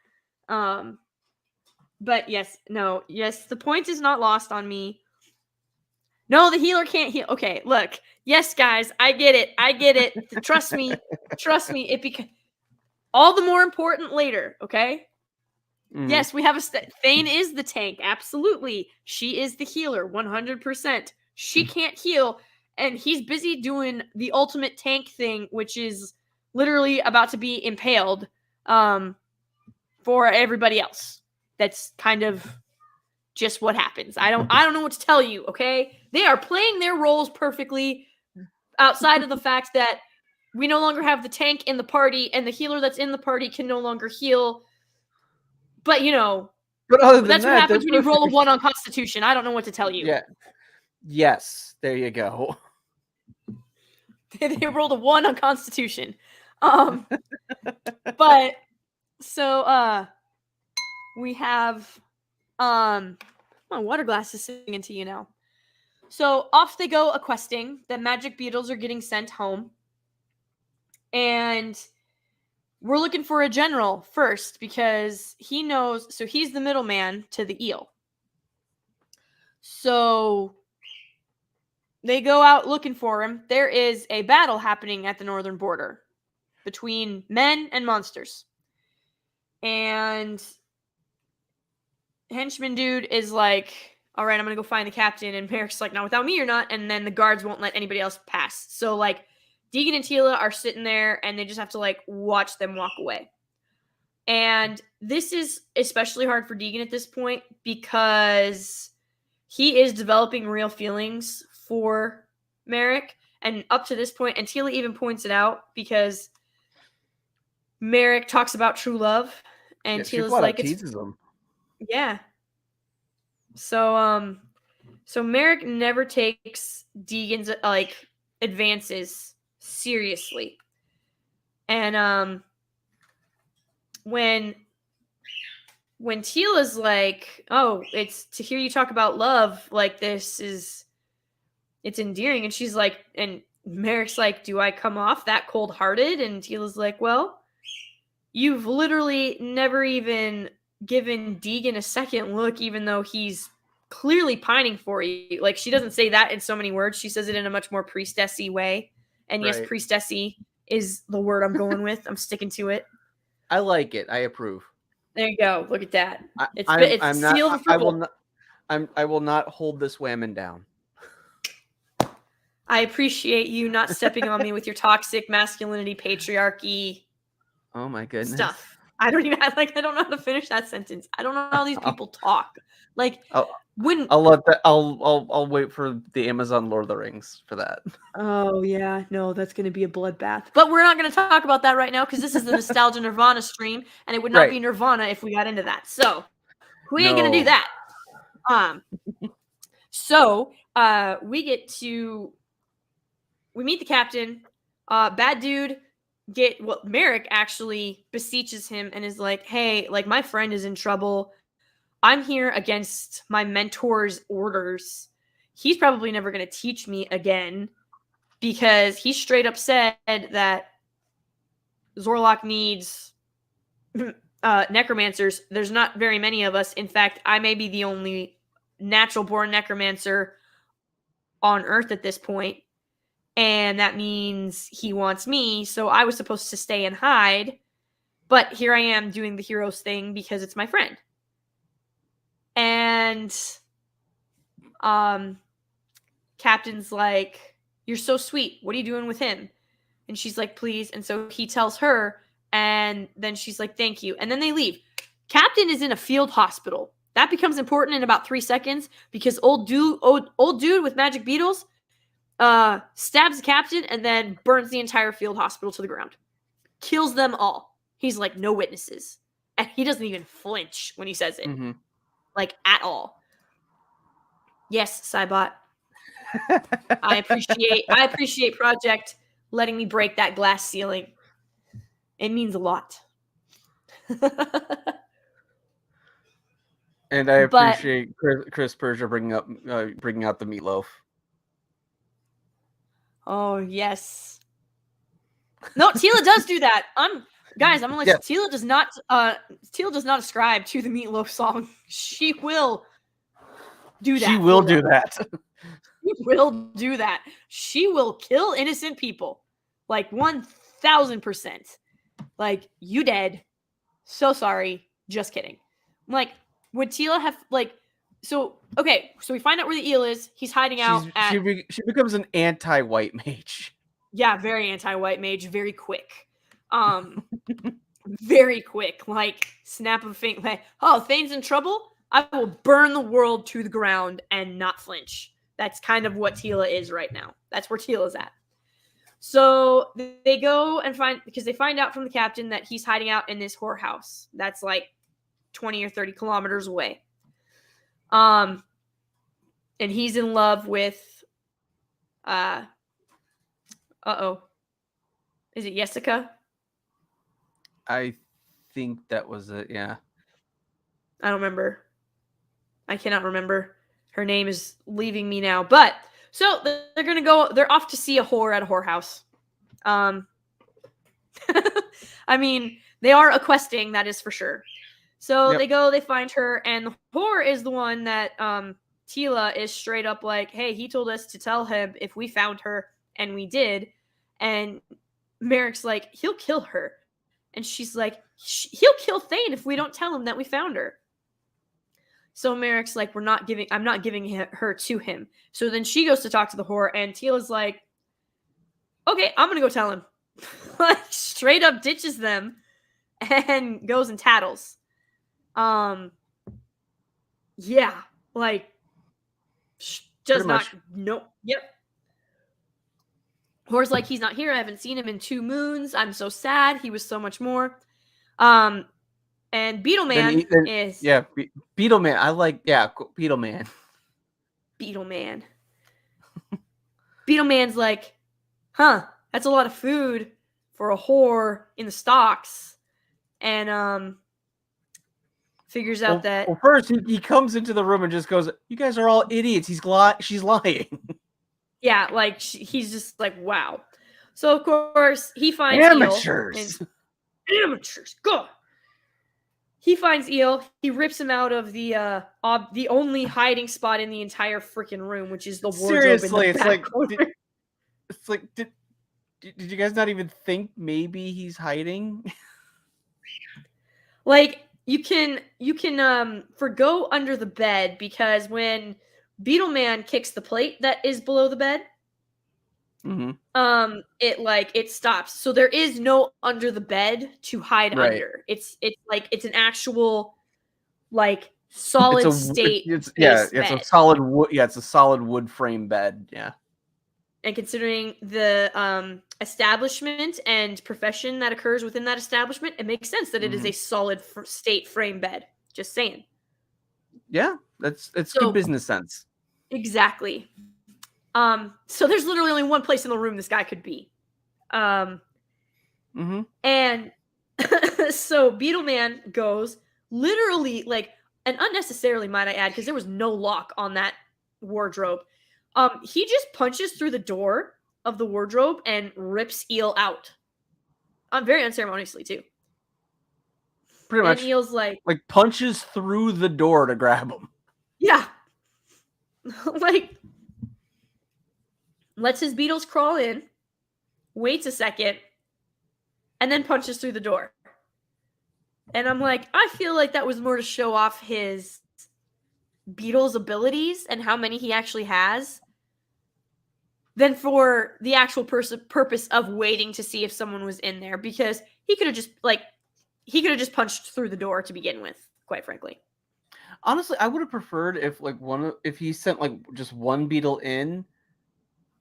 But yes, the point is not lost on me. No, the healer can't heal. Okay, look. Yes, guys, I get it. Trust me. It becomes all the more important later, okay? Mm-hmm. Yes, we have Thane is the tank. Absolutely. She is the healer, 100%. She can't heal, and he's busy doing the ultimate tank thing, which is literally about to be impaled for everybody else. That's kind of just what happens. I don't know what to tell you, okay? They are playing their roles perfectly outside of the fact that we no longer have the tank in the party, and the healer that's in the party can no longer heal. But, but other than that's what happens when you roll a 1 on Constitution. I don't know what to tell you. Yeah. Yes, there you go. They rolled a 1 on Constitution. But, so, we have, my water glass is singing to you now. So, off they go a-questing. The magic beetles are getting sent home. And we're looking for a general first because he knows, so he's the middleman to the eel. So they go out looking for him. There is a battle happening at the northern border between men and monsters. And henchman dude is like, all right, I'm going to go find the captain. And Marek's like, not without me, you're not. And then the guards won't let anybody else pass. So, like, Deegan and Tila are sitting there, and they just have to, like, watch them walk away. And this is especially hard for Deegan at this point because he is developing real feelings for Marek. And up to this point, and Tila even points it out because Marek talks about true love, and Tila's like, teases him. Yeah. So Marek never takes Deegan's, like, advances seriously. And when when Tila's like, oh, it's to hear you talk about love like this it's endearing. And she's like, and Marek's like, do I come off that cold-hearted? And Tila's like, well, you've literally never even given Deegan a second look, even though he's clearly pining for you. Like, she doesn't say that in so many words. She says it in a much more priestessy way. And yes, Right. priestessy is the word I'm going with. I'm sticking to it. I like it. I approve. There you go. Look at that. It's I'm not. sealed I approval. will not. I will not hold this whammon down. I appreciate you not stepping on me with your toxic masculinity, patriarchy Oh my goodness. stuff. I don't know how to finish that sentence. I don't know how these people talk. Like, when I'll let that. I'll wait for the Amazon Lord of the Rings for that. oh yeah, no, that's gonna be a bloodbath. But we're not gonna talk about that right now because this is the nostalgia Nirvana stream, and it would not Right. be Nirvana if we got into that. So we ain't gonna do No. that. So we meet the captain. Bad dude. Marek actually beseeches him and is like, hey, like, my friend is in trouble. I'm here against my mentor's orders. He's probably never going to teach me again because he straight up said that Zorlok needs necromancers. There's not very many of us. In fact, I may be the only natural-born necromancer on Earth at this point. And that means he wants me, so I was supposed to stay and hide. But here I am doing the hero's thing because it's my friend. And Captain's like, you're so sweet. What are you doing with him? And she's like, please. And so he tells her, and then she's like, thank you. And then they leave. Captain is in a field hospital. That becomes important in about 3 seconds because old dude with magic beetles stabs the captain and then burns the entire field hospital to the ground. Kills them all. He's like, no witnesses. And he doesn't even flinch when he says it. Mm-hmm. Like, at all. Yes, Cybot. I appreciate Project letting me break that glass ceiling. It means a lot. And I appreciate Chris Persia bringing out the meatloaf. Oh yes. No, Tila does do that. I'm gonna let you. Tila does not ascribe to the meatloaf song. She will do that. She will do that. She will do that. She will kill innocent people. Like 1000%. Like, you dead. So sorry. Just kidding. Like, would Tila have so we find out where the eel is. He's hiding out at she becomes an anti-white mage. Yeah, very anti-white mage, very quick. Very quick. Like, snap of a finger. Like, oh, Thane's in trouble? I will burn the world to the ground and not flinch. That's kind of what Tila is right now. That's where Tila's at. So they go and they find out from the captain that he's hiding out in this whorehouse. That's like 20 or 30 kilometers away. And he's in love with is it Jessica? I think that was it, yeah. I don't remember. I cannot remember. Her name is leaving me now. But so they're off to see a whore at a whorehouse. I mean, they are questing, that is for sure. So They go, they find her, and the whore is the one that Tila is straight up like, hey, he told us to tell him if we found her, and we did. And Marek's like, he'll kill her. And she's like, he'll kill Thane if we don't tell him that we found her. So Marek's like, I'm not giving her to him. So then she goes to talk to the whore, and Tila's like, okay, I'm going to go tell him. Like, straight up ditches them and goes and tattles. Yeah, like, does Pretty not, much. no, yep. Whore's like, he's not here. I haven't seen him in 2 moons. I'm so sad. He was so much more. And Beetle Man is... Yeah, Beetle Man. I like, Beetle Man. Beetle Man. Beetle Man's like, that's a lot of food for a whore in the stocks. And figures out that Well, first he comes into the room and just goes, "You guys are all idiots. She's lying." yeah, like he's just like, wow. So of course he finds Amateurs. Eel. Amateurs, go. He finds Eel. He rips him out of the only hiding spot in the entire freaking room, which is the wardrobe. Seriously, in the back corner. It's like, did you guys not even think maybe he's hiding? Like you can forgo under the bed, because when Beetle Man kicks the plate that is below the bed, it stops. So there is no under the bed to hide under. It's an actual like solid state. It's bed. a solid wood. Yeah, it's a solid wood frame bed. Yeah. And considering the establishment and profession that occurs within that establishment, it makes sense that it is a solid state frame bed. Just saying. Yeah, that's good business sense. Exactly. So there's literally only one place in the room this guy could be. And so Beetle Man goes literally, like, and unnecessarily, might I add, because there was no lock on that wardrobe. He just punches through the door of the wardrobe and rips Eel out. Very unceremoniously too. Pretty much. And Eel's like punches through the door to grab him. Yeah. Like lets his beetles crawl in, waits a second, and then punches through the door. And I'm like, I feel like that was more to show off his Beetle's abilities and how many he actually has than for the actual purpose of waiting to see if someone was in there, because he could have just punched through the door to begin with, quite frankly. Honestly, I would have preferred if he sent just one beetle in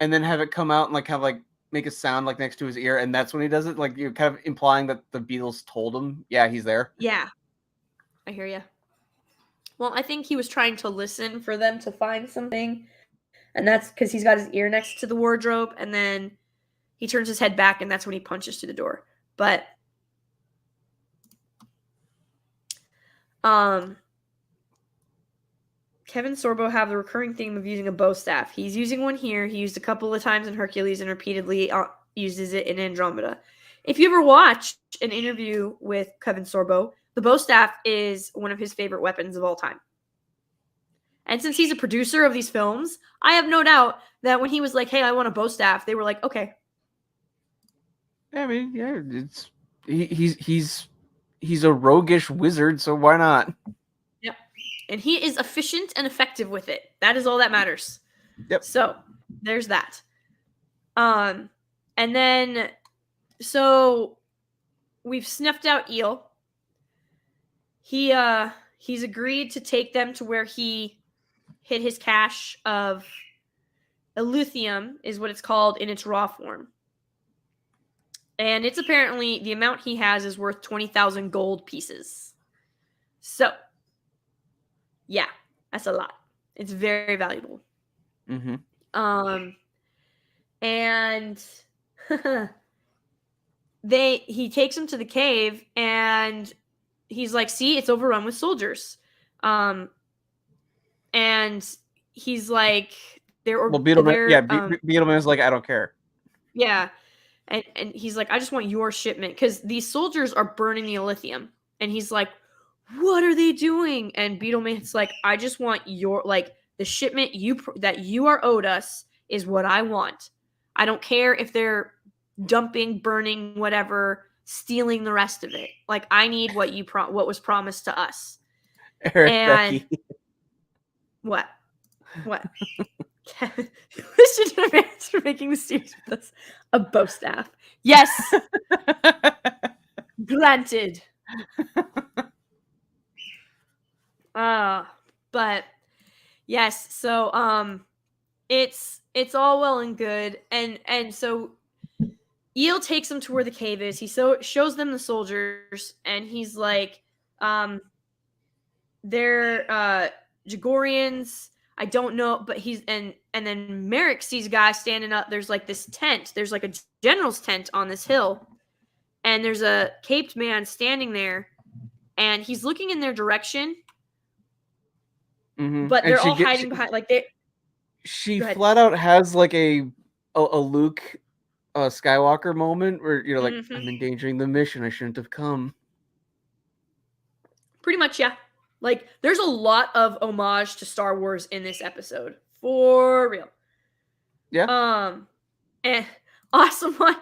and then have it come out and make a sound next to his ear, and that's when he does it, you're kind of implying that the beetles told him, yeah, he's there. Yeah. I hear you. Well, I think he was trying to listen for them to find something, and that's because he's got his ear next to the wardrobe, and then he turns his head back, and that's when he punches through the door. But Kevin Sorbo have the recurring theme of using a bow staff. He's using one here. He used a couple of times in Hercules and repeatedly uses it in Andromeda. If you ever watched an interview with Kevin Sorbo, the bow staff is one of his favorite weapons of all time. And since he's a producer of these films, I have no doubt that when he was like, hey, I want a bow staff, they were like, okay. I mean, yeah, he's a roguish wizard, so why not? Yep. And he is efficient and effective with it. That is all that matters. Yep. So there's that. And then, so we've snuffed out Eel. He's agreed to take them to where he hid his cache of elysium, is what it's called in its raw form. And it's apparently, the amount he has is worth 20,000 gold pieces. So, yeah, that's a lot. It's very valuable. Mm-hmm. And he takes him to the cave, and he's like, see, it's overrun with soldiers. And he's like, Beetleman's like, I don't care. Yeah. And he's like, I just want your shipment, because these soldiers are burning the elysium. And he's like, what are they doing? And Beetleman's like, I just want the shipment that you are owed us is what I want. I don't care if they're dumping, burning, whatever, stealing the rest of it. Like, I need what was promised to us. And what? Kevin, question in advance for making the series with us a bow staff. Yes. Granted. But yes, so it's all well and good, and so Eel takes them to where the cave is. He shows them the soldiers, and he's like, they're Jagorians. I don't know, but and then Marek sees a guy standing up. There's this tent. There's a general's tent on this hill, and there's a caped man standing there, and he's looking in their direction, Mhm. but And they're she all get- hiding behind. Like they. She Go ahead. flat out has like a Luke Skywalker moment where you're like, Mhm. I'm endangering the mission. I shouldn't have come. Pretty much, yeah. Like, there's a lot of homage to Star Wars in this episode. For real. Yeah. And awesome one.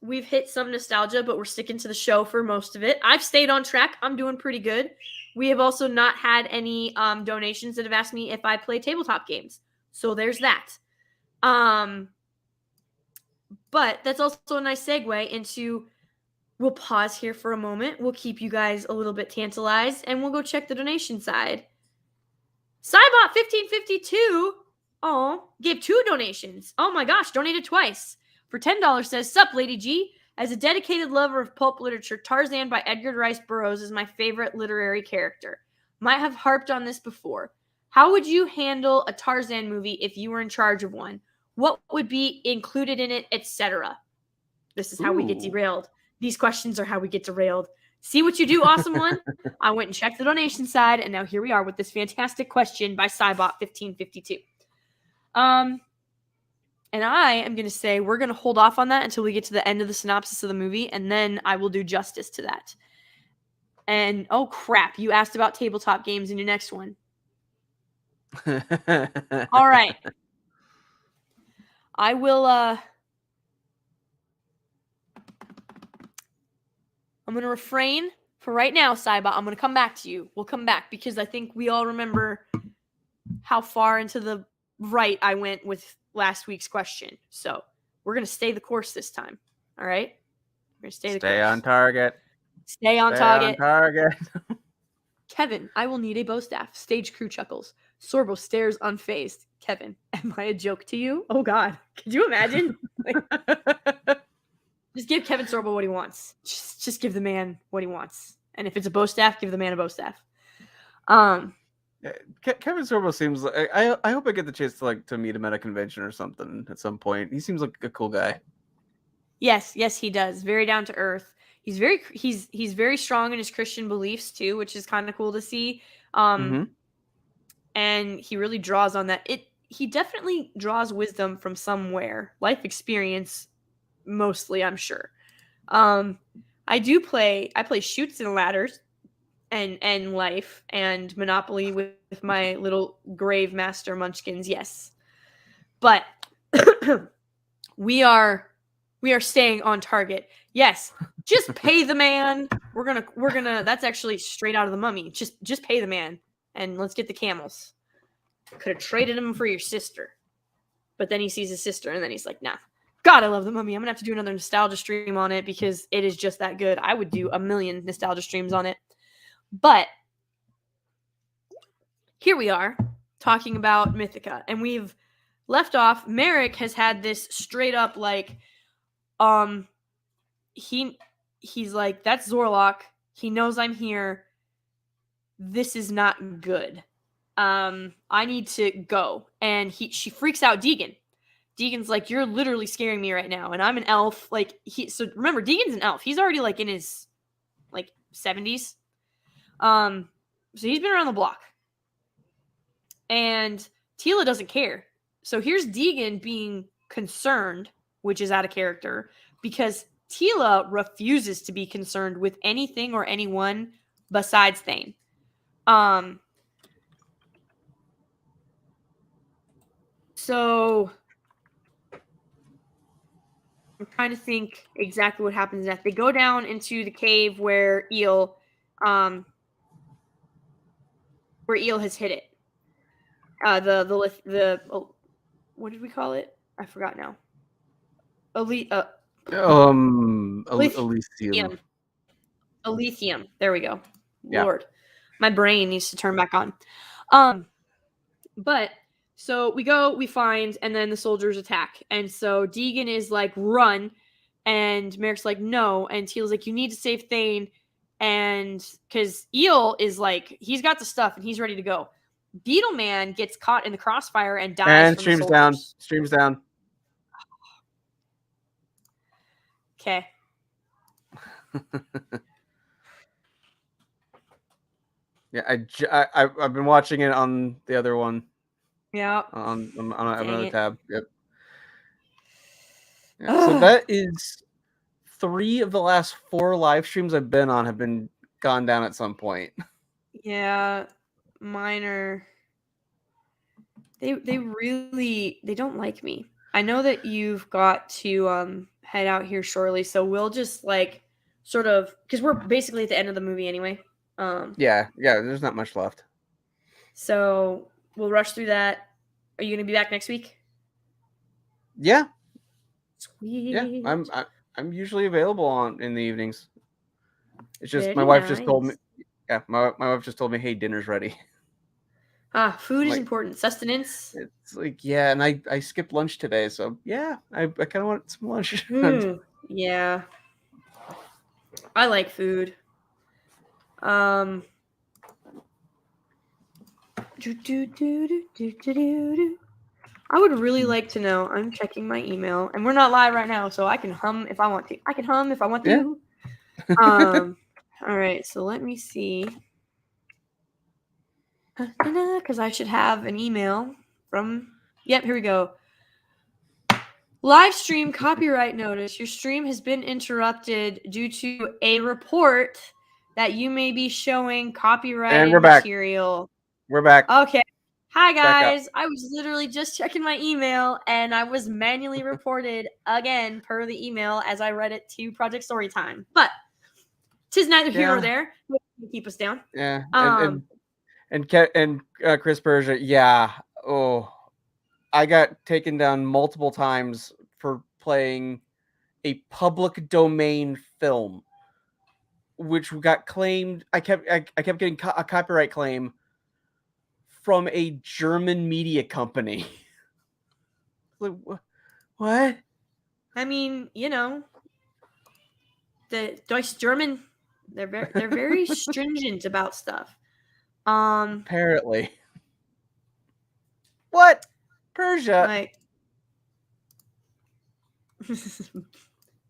We've hit some nostalgia, but we're sticking to the show for most of it. I've stayed on track. I'm doing pretty good. We have also not had any donations that have asked me if I play tabletop games. So there's that. But that's also a nice segue into, we'll pause here for a moment. We'll keep you guys a little bit tantalized, and we'll go check the donation side. Cybot1552 gave 2 donations. Oh my gosh, donated twice. For $10 says, "Sup, Lady G. As a dedicated lover of pulp literature, Tarzan by Edgar Rice Burroughs is my favorite literary character. Might have harped on this before. How would you handle a Tarzan movie if you were in charge of one? What would be included in it, etc.?" This is how we get Ooh. derailed. These questions are how we get derailed. See what you do, awesome one? I went and checked the donation side, and now here we are with this fantastic question by Cybot1552. And I am going to say we're going to hold off on that until we get to the end of the synopsis of the movie, and then I will do justice to that. And, oh crap, you asked about tabletop games in your next one. All right. I will, I'm going to refrain for right now, Cybot. I'm going to come back to you. We'll come back because I think we all remember how far into the right I went with last week's question. So we're going to stay the course this time. All right? We're going to stay the course. Stay on target. Stay on Stay target. on target. Kevin, I will need a bow staff. Stage crew chuckles. Sorbo stares unfazed. Kevin, am I a joke to you? Oh, God. Could you imagine? Just give Kevin Sorbo what he wants. Just give the man what he wants. And if it's a bow staff, give the man a bow staff. Kevin Sorbo seems like I hope I get the chance to meet him at a convention or something at some point. He seems like a cool guy. Yes, he does. Very down to earth. He's very strong in his Christian beliefs too, which is kind of cool to see. And he really draws on that. He definitely draws wisdom from somewhere, life experience, mostly, I'm sure. I play Chutes and Ladders and Life and Monopoly with my little grave master munchkins. Yes, but we are staying on target. Yes, just pay the man. We're gonna. That's actually straight out of The Mummy. Just pay the man, and let's get the camels. Could have traded him for your sister, but then he sees his sister, and then he's like, nah. God, I love The Mummy. I'm gonna have to do another nostalgia stream on it because it is just that good. I would do 1,000,000 nostalgia streams on it. But here we are talking about Mythica, and we've left off. Marek has had this straight up he's like, that's Zorlok. He knows I'm here. This is not good. I need to go. And she freaks out Deegan. Deegan's like, you're literally scaring me right now, and I'm an elf. So remember, Deegan's an elf. He's already in his 70s. So he's been around the block. And Tila doesn't care. So here's Deegan being concerned, which is out of character, because Tila refuses to be concerned with anything or anyone besides Thane. So I'm trying to think exactly what happens next. They go down into the cave where Eel has hit it. What did we call it? I forgot now. Elysium. Elysium. There we go. Yeah. Lord, my brain needs to turn back on. But so we find, and then the soldiers attack, and so Deegan is like, run, and Marek's like, no, and Teal's like, you need to save Thane, and because Eel is like, he's got the stuff and he's ready to go. Beetle Man gets caught in the crossfire and dies. And from streams down. Streams down. Okay. I've been watching it on the other one. Yeah. On Dang another it. tab. Yep. Yeah, so that is 3 of the last 4 live streams I've been on have been gone down at some point. Yeah, mine are. They really they don't like me. I know that you've got to head out here shortly, so we'll just like sort of because we're basically at the end of the movie anyway. Yeah, there's not much left. So we'll rush through that. Are you gonna be back next week? Yeah, Sweet. yeah. I'm usually available in the evenings. It's just Very my wife just told me. nice. Yeah, my wife just told me, "Hey, dinner's ready." Food I'm is like, important. Sustenance. it's like, yeah, and I skipped lunch today, so yeah, I kind of want some lunch. Yeah. I like food. I would really like to know. I'm checking my email, and we're not live right now, so I can hum if I want to. I can hum if I want to. All right, so let me see. Because I should have an email from. Yep, here we go. Live stream copyright notice. Your stream has been interrupted due to a report that you may be showing copyrighted And we're back. material. We're back. Okay. Hi, Back up. guys. I was literally just checking my email, and I was manually reported again per the email as I read it to Project Storytime. But 'tis neither here nor there. Keep us down. Yeah. And Chris Persia, yeah. Oh, I got taken down multiple times for playing a public domain film, which got claimed. I kept getting a copyright claim from a German media company. Like, what? I mean, you know, the Deutsch German, they're very stringent about stuff. Apparently. What? Persia. Like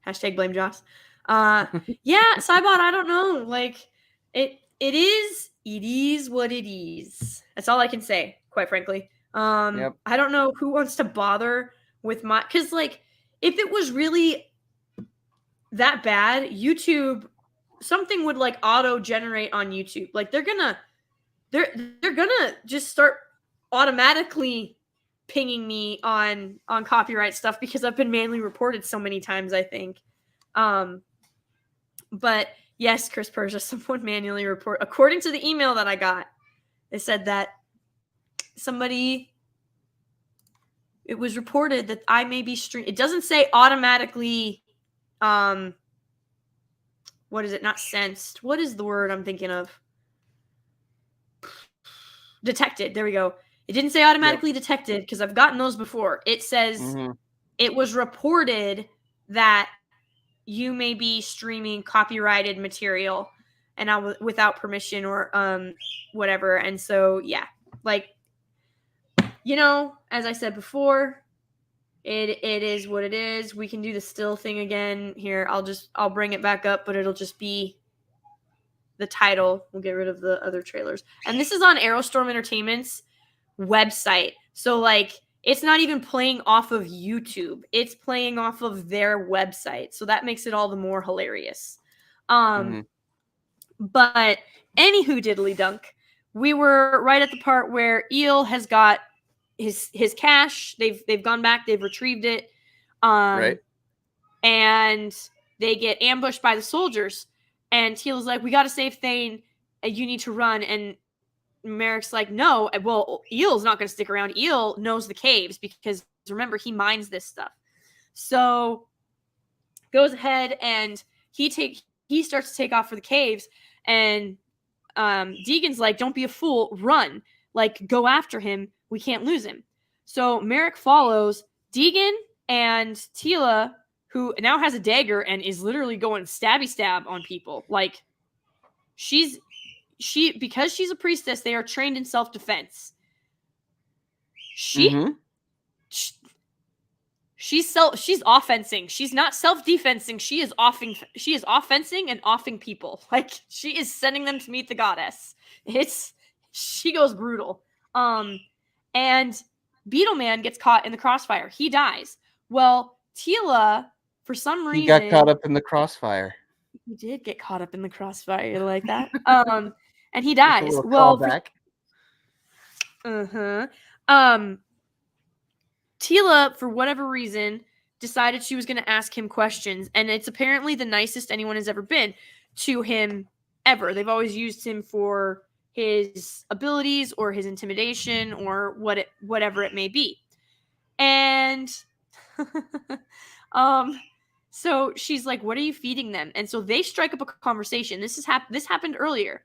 hashtag blame Joss. Yeah, Cybot, I don't know. Like it is what it is. That's all I can say, quite frankly. Yep. I don't know who wants to bother with my because like if it was really that bad, YouTube something would like auto generate on YouTube. Like they're gonna just start automatically pinging me on copyright stuff because I've been manually reported so many times, I think. But yes, Chris Persia, someone manually report according to the email that I got. They said that it was reported that I may be stream. It doesn't say automatically. What is it? Not sensed. What is the word I'm thinking of? Detected. There we go. It didn't say automatically detected because I've gotten those before. It says it was reported that you may be streaming copyrighted material and without permission or whatever. And so yeah, like you know, as I said before, it is what it is. We can do the still thing again here. I'll bring it back up, but it'll just be the title. We'll get rid of the other trailers. And this is on Arrowstorm Entertainment's website. So like it's not even playing off of YouTube. It's playing off of their website. So that makes it all the more hilarious. But anywho diddly dunk, we were right at the part where Eel has got his cash. They've gone back, they've retrieved it. Right. And they get ambushed by the soldiers. And Teal's like, we got to save Thane. You need to run. And Marek's like, no. Well, Eel's not going to stick around. Eel knows the caves because, remember, he mines this stuff. So goes ahead and he starts to take off for the caves. And Deegan's like, don't be a fool. Run. Like, go after him. We can't lose him. So Marek follows Deegan and Tila, who now has a dagger and is literally going stabby stab on people. Like because she's a priestess, they are trained in self-defense. She She's offensing. She's not self-defensing. She is offensing and offing people. Like, she is sending them to meet the goddess. She goes brutal. And Beetle Man gets caught in the crossfire. He dies. Well, Tila, for some reason, He got caught up in the crossfire. He did get caught up in the crossfire. You like that? And he dies. Well, Tila, for whatever reason, decided she was going to ask him questions, and it's apparently the nicest anyone has ever been to him ever. They've always used him for his abilities or his intimidation or whatever it may be. And so she's like, "What are you feeding them?" And so they strike up a conversation. This happened earlier.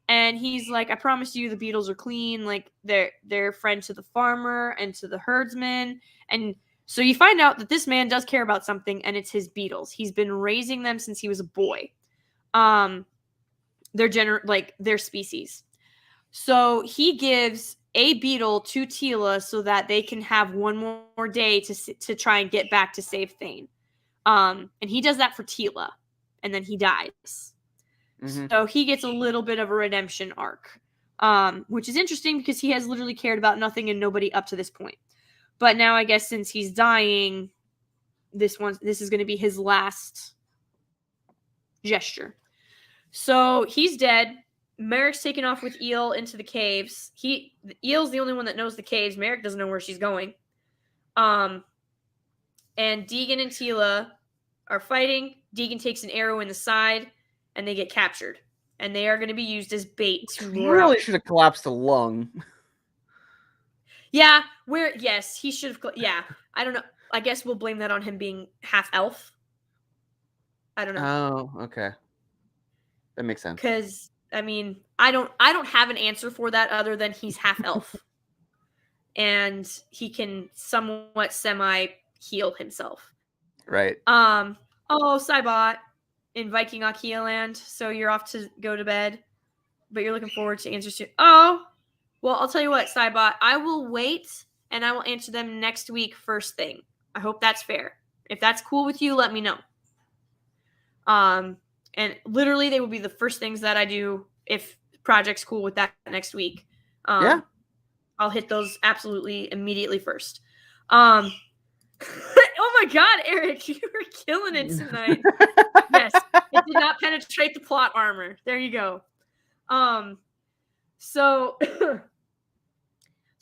And he's like, "I promise you the beetles are clean. Like, they're friends to the farmer and to the herdsman." And so you find out that this man does care about something, and it's his beetles. He's been raising them since he was a boy. Their species. So he gives a beetle to Tila so that they can have one more day to try and get back to save Thane. And he does that for Tila, and then he dies. So he gets a little bit of a redemption arc, which is interesting because he has literally cared about nothing and nobody up to this point. But now I guess since he's dying, this is going to be his last gesture. So he's dead. Marek's taken off with Eel into the caves. Eel's the only one that knows the caves. Marek doesn't know where she's going. And Deegan and Tila are fighting. Deegan takes an arrow in the side, and they get captured. And they are going to be used as bait to lure really out. should have collapsed a lung. Yeah, yes, he should have. Yeah, I don't know. I guess we'll blame that on him being half elf. I don't know. Oh, okay. That makes sense. Because I mean, I don't have an answer for that other than he's half elf, and he can somewhat semi heal himself. Right. Oh, Cybot in Viking Akia land, so you're off to go to bed, but you're looking forward to answers to. Oh, well, I'll tell you what, Cybot, I will wait and I will answer them next week first thing. I hope that's fair. If that's cool with you, let me know. And literally they will be the first things that I do if project's cool with that next week. Yeah. I'll hit those absolutely immediately first. Oh my God, Eric, you were killing it tonight. Yes, it did not penetrate the plot armor. There you go. So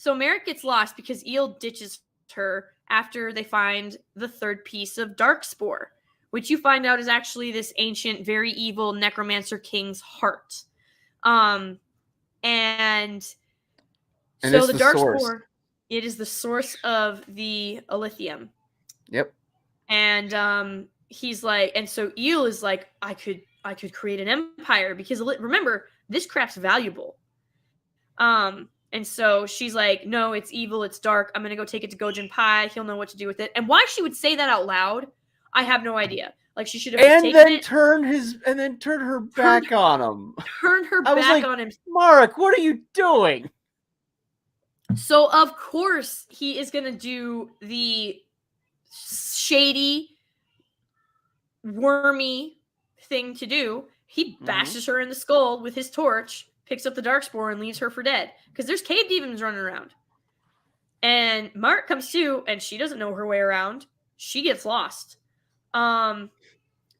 Marek gets lost because Eel ditches her after they find the third piece of Darkspore, which you find out is actually this ancient, very evil Necromancer king's heart. And so the Darkspore, it is the source of the elysium. Yep. And he's like, and so Eel is like, I could create an empire because remember, this crap's valuable. And so she's like, no, it's evil, it's dark. I'm gonna go take it to Gojin Pai. He'll know what to do with it. And why she would say that out loud, I have no idea. Like, she should have just taken it. And then turn her back on him. Turn her back on him. Marek, what are you doing? So of course he is gonna do the shady, wormy thing to do. He bashes her in the skull with his torch, picks up the Darkspore, and leaves her for dead. Because there's cave demons running around. And Marek comes to, and she doesn't know her way around. She gets lost.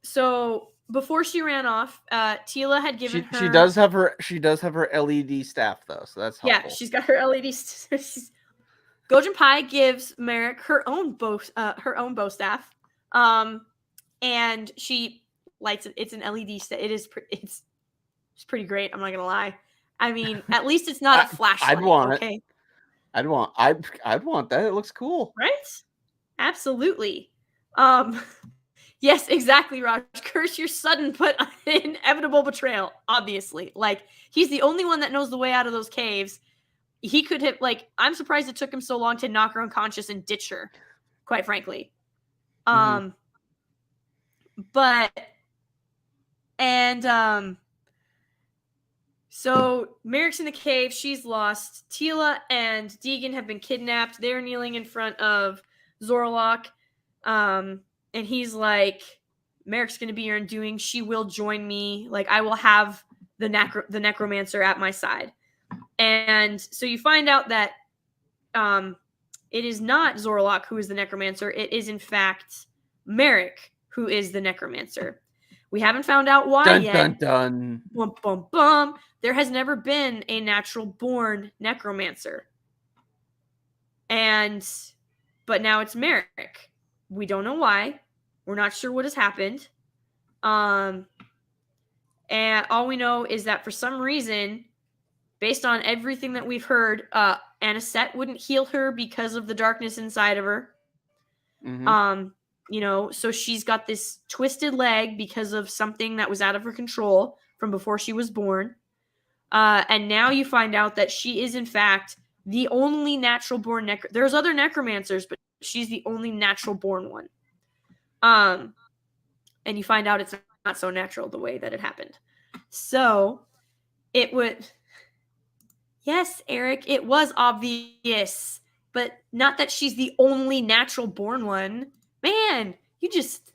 So before she ran off, Tila had given her. She does have her LED staff though, so that's helpful. Yeah, she's got her LED. Gojin Pai gives Marek her own bow staff, and she lights it. It's an LED staff. It's pretty great. I'm not gonna lie. I mean, at least it's not a flashlight. I'd want okay? it. I'd want that. It looks cool, right? Absolutely. Yes, exactly, Raj. Curse your sudden but inevitable betrayal. Obviously, like, he's the only one that knows the way out of those caves. He could have, like, I'm surprised it took him so long to knock her unconscious and ditch her, quite frankly. So Marek's in the cave. She's lost. Tila and Deegan have been kidnapped. They're kneeling in front of Zorlok. And he's like, Marek's going to be your undoing. She will join me. Like, I will have the necromancer at my side. And so you find out that it is not Zorlok who is the necromancer. It is, in fact, Marek who is the necromancer. We haven't found out why Dun, yet. dun, dun. Bum, bum, bum. There has never been a natural-born necromancer. But now it's Marek. We don't know why. We're not sure what has happened. And all we know is that for some reason, based on everything that we've heard, Anisette wouldn't heal her because of the darkness inside of her. Mm-hmm. So she's got this twisted leg because of something that was out of her control from before she was born. And now you find out that she is, in fact, the only natural-born There's other necromancers, but she's the only natural-born one. And you find out it's not so natural the way that it happened. So it would... Yes, Eric, it was obvious, but not that she's the only natural-born one. Man, you just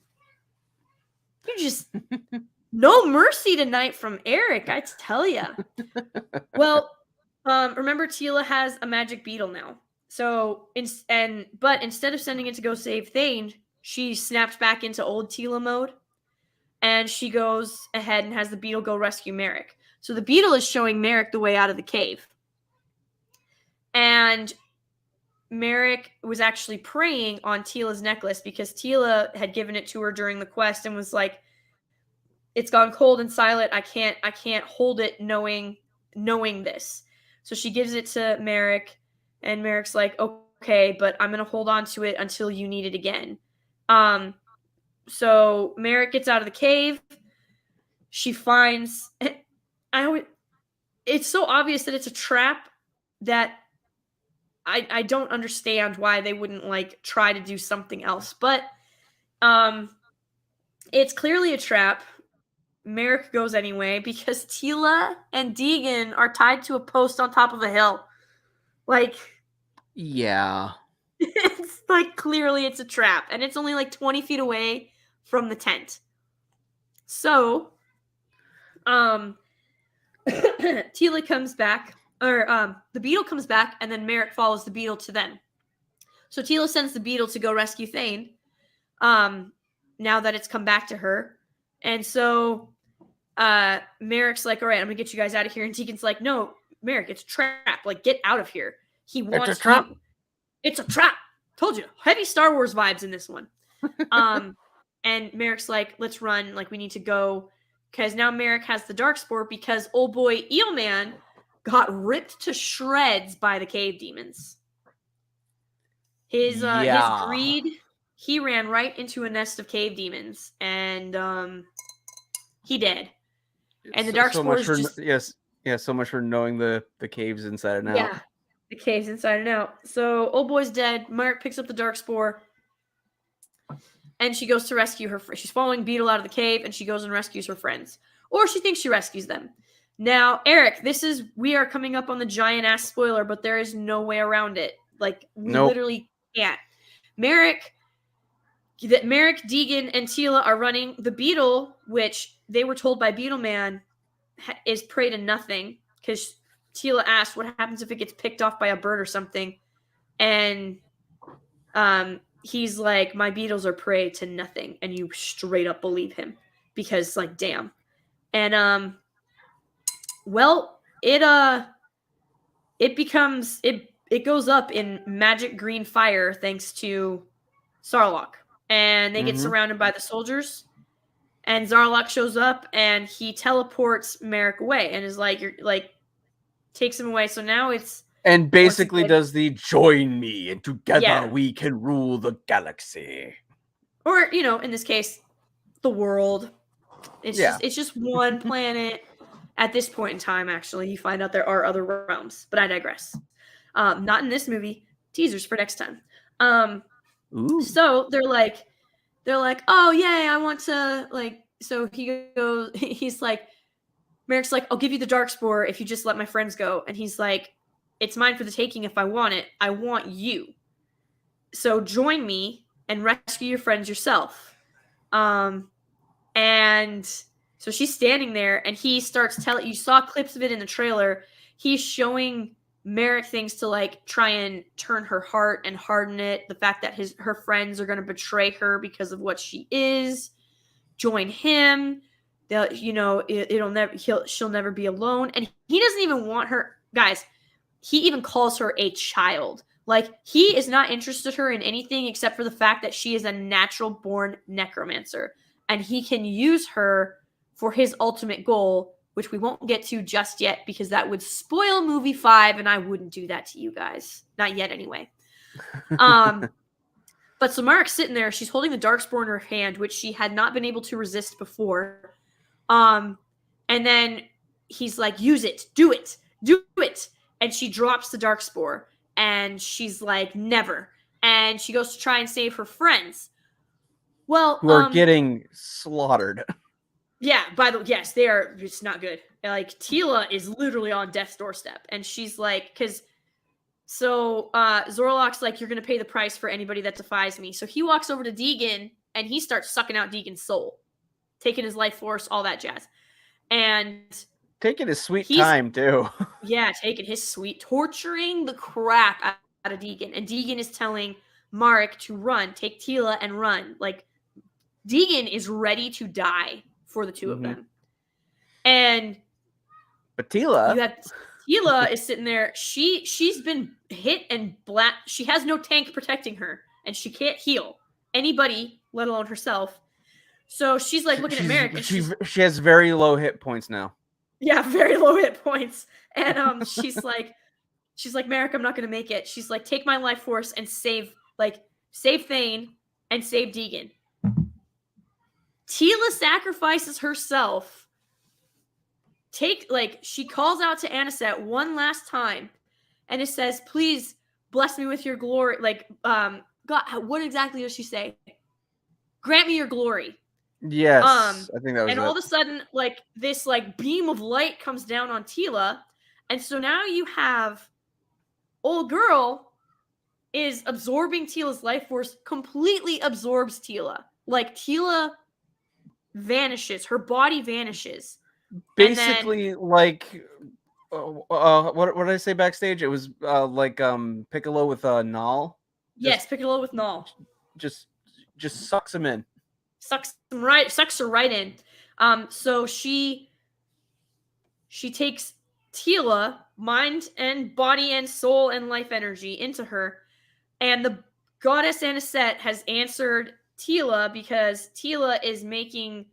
no mercy tonight from Eric, I tell ya. Well, remember Tila has a magic beetle now. So but instead of sending it to go save Thane, she snaps back into old Tila mode, and she goes ahead and has the beetle go rescue Marek. So the beetle is showing Marek the way out of the cave. And Marek was actually preying on Tila's necklace because Tila had given it to her during the quest and was like, it's gone cold and silent. I can't hold it knowing this. So she gives it to Marek, and Marek's like, okay, but I'm going to hold on to it until you need it again. So Marek gets out of the cave. She finds, it's so obvious that it's a trap that I don't understand why they wouldn't like try to do something else, but it's clearly a trap. Marek goes anyway because Tila and Deegan are tied to a post on top of a hill. Like, yeah, it's like clearly it's a trap, and it's only like 20 feet away from the tent. So, Tila comes back. Or the beetle comes back, and then Marek follows the beetle to them. So Tila sends the beetle to go rescue Thane, now that it's come back to her. And so Marek's like, all right, I'm going to get you guys out of here. And Deegan's like, no, Marek, it's a trap. Like, get out of here. He wants it's a trap. you. It's a trap. Told you. Heavy Star Wars vibes in this one. And Marek's like, let's run. Like, we need to go. Because now Marek has the Darkspore because old boy Eelman got ripped to shreds by the cave demons. His greed, he ran right into a nest of cave demons, and he did. And the Darkspore is just... so much for knowing the caves inside and out. Yeah, the caves inside and out. So old boy's dead. Marek picks up the Darksspore, and she goes to rescue her. She's following Beetle out of the cave, and she goes and rescues her friends. Or she thinks she rescues them. Now, Eric, we are coming up on the giant ass spoiler, but there is no way around it. Like, we literally can't. Marek, Deegan, and Tila are running. The beetle, which they were told by Beetle Man, is prey to nothing. Because Tila asked, what happens if it gets picked off by a bird or something? And he's like, my beetles are prey to nothing. And you straight up believe him. Because, like, damn. And, well, it goes up in magic green fire thanks to Zarlok. And they get surrounded by the soldiers. And Zarlok shows up and he teleports Marek away and is like, takes him away. So now it's... And basically does the join me and together we can rule the galaxy. Or, in this case, the world. It's just one planet. At this point in time, actually, you find out there are other realms, but I digress. Not in this movie. Teasers for next time. So they're like, oh yay, I want to like. So he's like, Marek's like, I'll give you the Darkspore if you just let my friends go, and he's like, it's mine for the taking if I want it. I want you. So join me and rescue your friends yourself. And so she's standing there, and he starts telling. You saw clips of it in the trailer. He's showing Marek things to like try and turn her heart and harden it. The fact that her friends are going to betray her because of what she is, join him. They'll, she'll never be alone. And he doesn't even want her, guys. He even calls her a child. Like, he is not interested in her in anything except for the fact that she is a natural born necromancer. And he can use her for his ultimate goal, which we won't get to just yet because that would spoil movie 5, and I wouldn't do that to you guys. Not yet, anyway. But so Marek's sitting there. She's holding the Darkspawn in her hand, which she had not been able to resist before. And then he's like, use it. Do it. Do it. And she drops the Darkspawn. And she's like, never. And she goes to try and save her friends. Well, who are getting slaughtered. Yeah, yes, they are. It's not good. Like, Tila is literally on death's doorstep. And she's like, Zorlok's like, you're going to pay the price for anybody that defies me. So he walks over to Deegan, and he starts sucking out Deegan's soul. Taking his life force, all that jazz. And taking his sweet time, too. Yeah, taking his sweet, torturing the crap out of Deegan. And Deegan is telling Marek to run, take Tila and run. Like, Deegan is ready to die for the two of them. And but Tila is sitting there. She's been hit and she has no tank protecting her, and she can't heal anybody, let alone herself. So she's like looking at Marek, and she has very low hit points now. Yeah, very low hit points. And she's like, Marek, I'm not gonna make it. She's like, take my life force and save Thane and save Deegan. Tila sacrifices herself. She calls out to Anisette one last time, and it says, please bless me with your glory. God, what exactly does she say? Grant me your glory. Yes, I think that was and it. all of a sudden, this beam of light comes down on Tila, and so now you have old girl is absorbing Tila's life force, completely absorbs Tila. Like, Tila vanishes, her body vanishes. Basically, what did I say backstage? It was Piccolo with Null. Yes, Piccolo with Null. Just sucks him in. Sucks her right in. So she takes Tila, mind and body and soul and life energy into her, and the goddess Anisette has answered Tila because Tila is making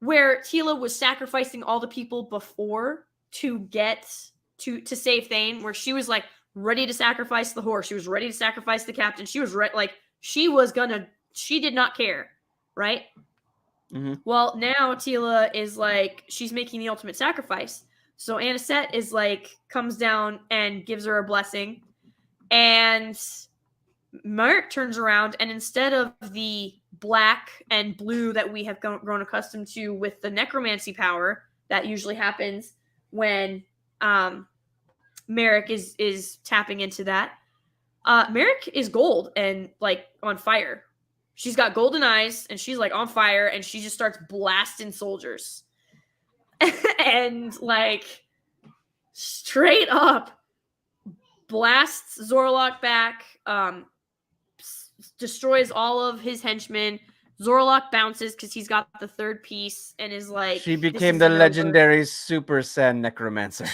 where Tila was sacrificing all the people before to get to save Thane, where she was like ready to sacrifice the horse, she was ready to sacrifice the captain, she was she did not care. Right? Mm-hmm. Well, now Tila is she's making the ultimate sacrifice. So Anisette is comes down and gives her a blessing. And Marek turns around, and instead of the black and blue that we have grown accustomed to with the necromancy power that usually happens when Marek is tapping into that, Marek is gold and on fire. She's got golden eyes, and she's on fire, and she just starts blasting soldiers. And straight up blasts Zorlok back, destroys all of his henchmen. Zorlok bounces because he's got the third piece and is she became the legendary Super Saiyan Necromancer.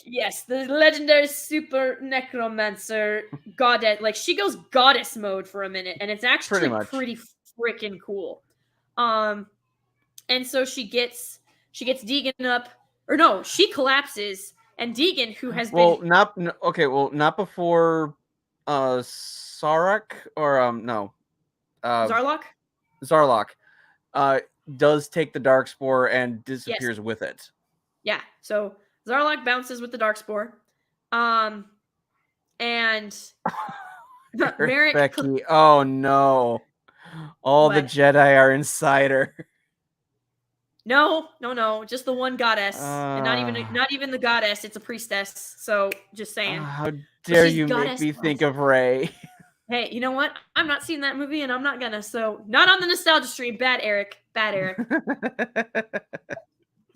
Yes, the legendary Super Necromancer goddess. She goes goddess mode for a minute, and it's actually pretty freaking cool. And so she gets Deegan up, or no, she collapses, and Deegan, who has not before Sarek or no Zarlok does take the Darkspawn and disappears with it. Yeah, so Zarlok bounces with the Darkspawn. And Marek... Becky, oh no. All the Jedi are inside her. No, just the one goddess. And not even the goddess, it's a priestess. So, just saying. How dare you make me think of Rey. Hey, you know what? I'm not seeing that movie, and I'm not gonna. So, not on the nostalgia stream. Bad Eric. Bad Eric.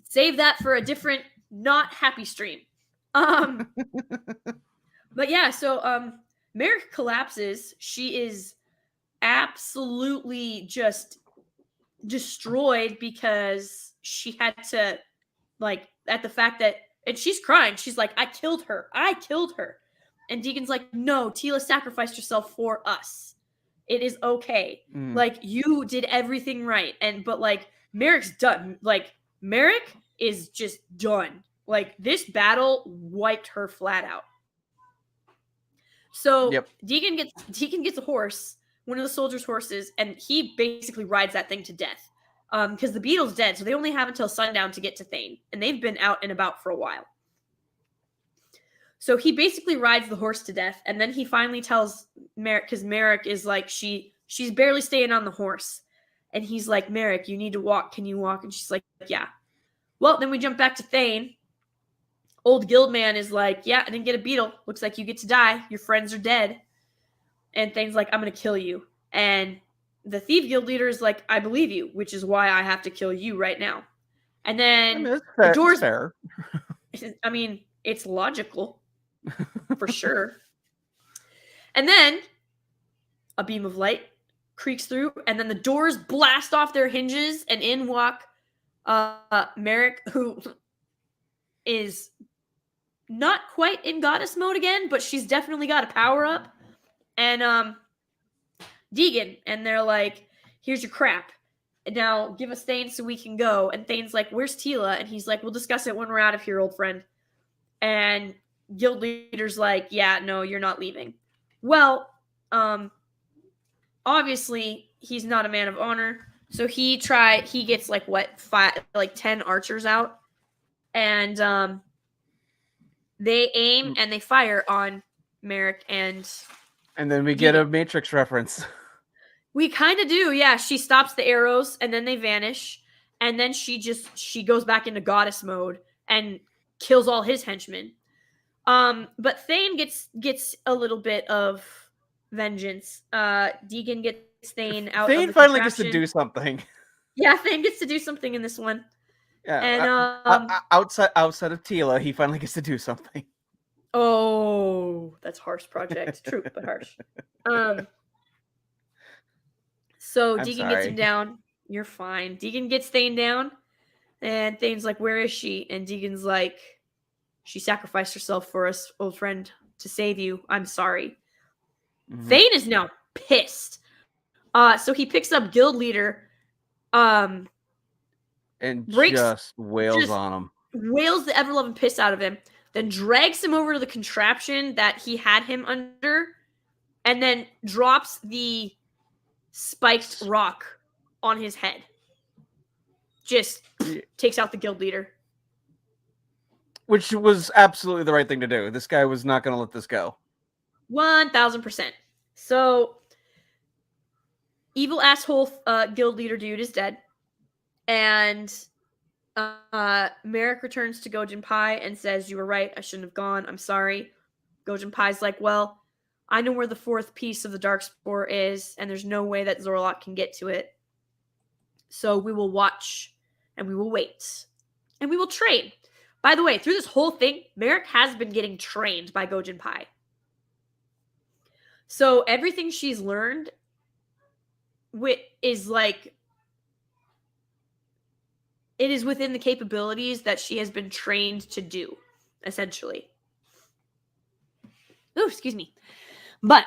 Save that for a different, not happy stream. But yeah, so Marek collapses. She is absolutely just destroyed because she had to, like, at the fact that, and she's crying. She's like, I killed her. I killed her. And Deegan's like, no, Tila sacrificed herself for us. It is okay. Like, you did everything right. But like, Marek's done. Like, Marek is just done. Like, this battle wiped her flat out. So Deegan gets a horse, one of the soldiers' horses, and he basically rides that thing to death. Because the Beetle's dead, so they only have until sundown to get to Thane, and they've been out and about for a while. So he basically rides the horse to death, and then he finally tells Marek, because Marek is like, she's barely staying on the horse, and he's like, Marek, you need to walk. Can you walk? And she's like, yeah. Well, then we jump back to Thane. Old Guildman is like, yeah, I didn't get a beetle. Looks like you get to die. Your friends are dead. And Thane's like, I'm going to kill you. And the Thief Guild leader is like, I believe you, which is why I have to kill you right now. And then the doors... fair. I mean, it's logical, for sure. And then a beam of light creaks through, and then the doors blast off their hinges, and in walk Marek, who is not quite in goddess mode again, but she's definitely got a power up. And Deegan, and they're like, here's your crap. And now give us Thane so we can go. And Thane's like, where's Tila? And he's like, we'll discuss it when we're out of here, old friend. And guild leader's like, yeah, no, you're not leaving. Well, obviously he's not a man of honor. So he gets like 10 archers out. And they aim and they fire on Marek, and then we get a Matrix reference. We kind of do, yeah. She stops the arrows, and then they vanish, and then she goes back into goddess mode and kills all his henchmen. But Thane gets a little bit of vengeance. Deegan gets Thane out. Thane finally gets to do something. Yeah, Thane gets to do something in this one. Yeah, and outside of Tila, he finally gets to do something. Oh, that's harsh, Project. True, but harsh. So Deegan gets him down. You're fine. Deegan gets Thane down, and Thane's like, "Where is she?" And Deegan's like, "She sacrificed herself for us, old friend, to save you. I'm sorry." Mm-hmm. Thane is now pissed. So he picks up guild leader, and just wails on him. Wails the ever-loving piss out of him. Then drags him over to the contraption that he had him under, and then drops the spiked rock on his head. Just takes out the guild leader. Which was absolutely the right thing to do. This guy was not going to let this go. 1000%. So, evil asshole guild leader dude is dead. And Marek returns to Gojin Pai and says, you were right, I shouldn't have gone, I'm sorry. Gojin Pai's like, well, I know where the fourth piece of the Darkspore is, and there's no way that Zorlok can get to it. So we will watch, and we will wait, and we will train. By the way, through this whole thing, Marek has been getting trained by Gojin Pai. So everything she's learned is like, it is within the capabilities that she has been trained to do, essentially. Oh, excuse me. But,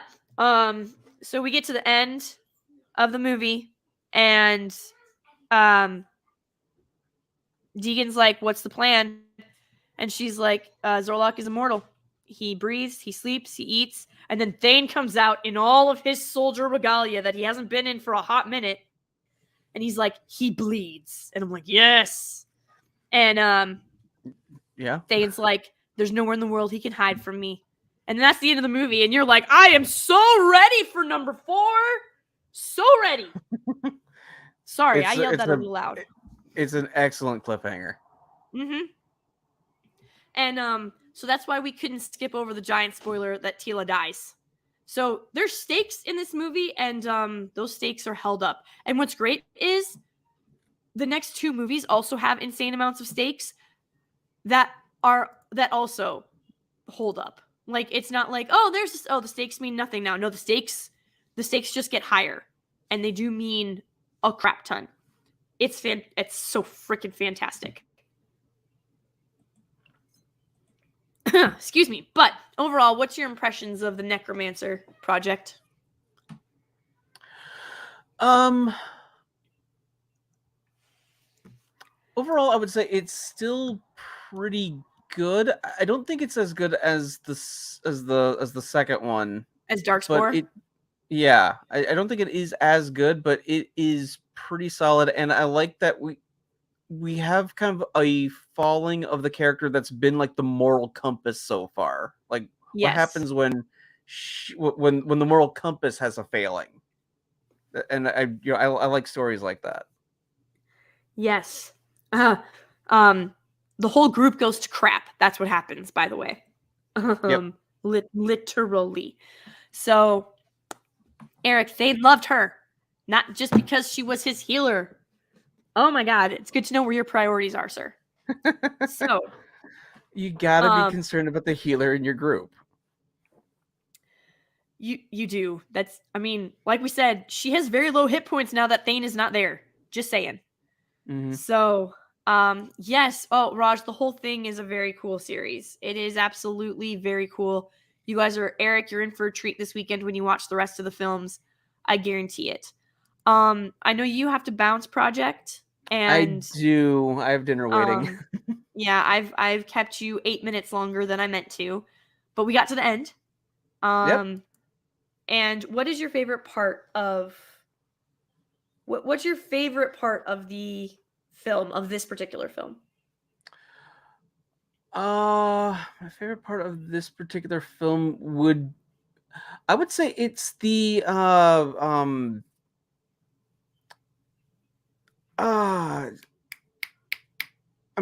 so we get to the end of the movie, and Deegan's like, what's the plan? And she's like, Zorlok is immortal. He breathes, he sleeps, he eats, and then Thane comes out in all of his soldier regalia that he hasn't been in for a hot minute. And he's like, he bleeds. And I'm like, yes. And yeah. Thane's like, there's nowhere in the world he can hide from me. And that's the end of the movie. And you're like, I am so ready for number 4. So ready. Sorry, I yelled that a little loud. It's an excellent cliffhanger. Mm-hmm. And so that's why we couldn't skip over the giant spoiler that Tila dies. So there's stakes in this movie, and those stakes are held up. And what's great is the next 2 movies also have insane amounts of stakes that also hold up. Like, it's not like, the stakes mean nothing now. No, the stakes just get higher, and they do mean a crap ton. It's so freaking fantastic. Excuse me. But overall, what's your impressions of the Necromancer project? Overall, I would say it's still pretty good. I don't think it's as good as the second one. As Darkspore? I don't think it is as good, but it is pretty solid, and I like that we have kind of a falling of the character that's been like the moral compass so far. Like, Yes. what happens when the moral compass has a failing? And I like stories like that. Yes. The whole group goes to crap. That's what happens, by the way. Literally. So, Eric, Thane loved her, not just because she was his healer. Oh my God, it's good to know where your priorities are, sir. So, you gotta be concerned about the healer in your group. You do. Like we said, she has very low hit points now that Thane is not there. Just saying. Mm-hmm. So, yes. Oh, Raj, the whole thing is a very cool series. It is absolutely very cool. You guys Eric, you're in for a treat this weekend when you watch the rest of the films. I guarantee it. I know you have to bounce, Project. And I do. I have dinner waiting. Yeah, I've kept you 8 minutes longer than I meant to, but we got to the end. Yep. And what is your favorite part of what's your favorite part of the film, of this particular film? My favorite part of this particular film I would say it's the I'm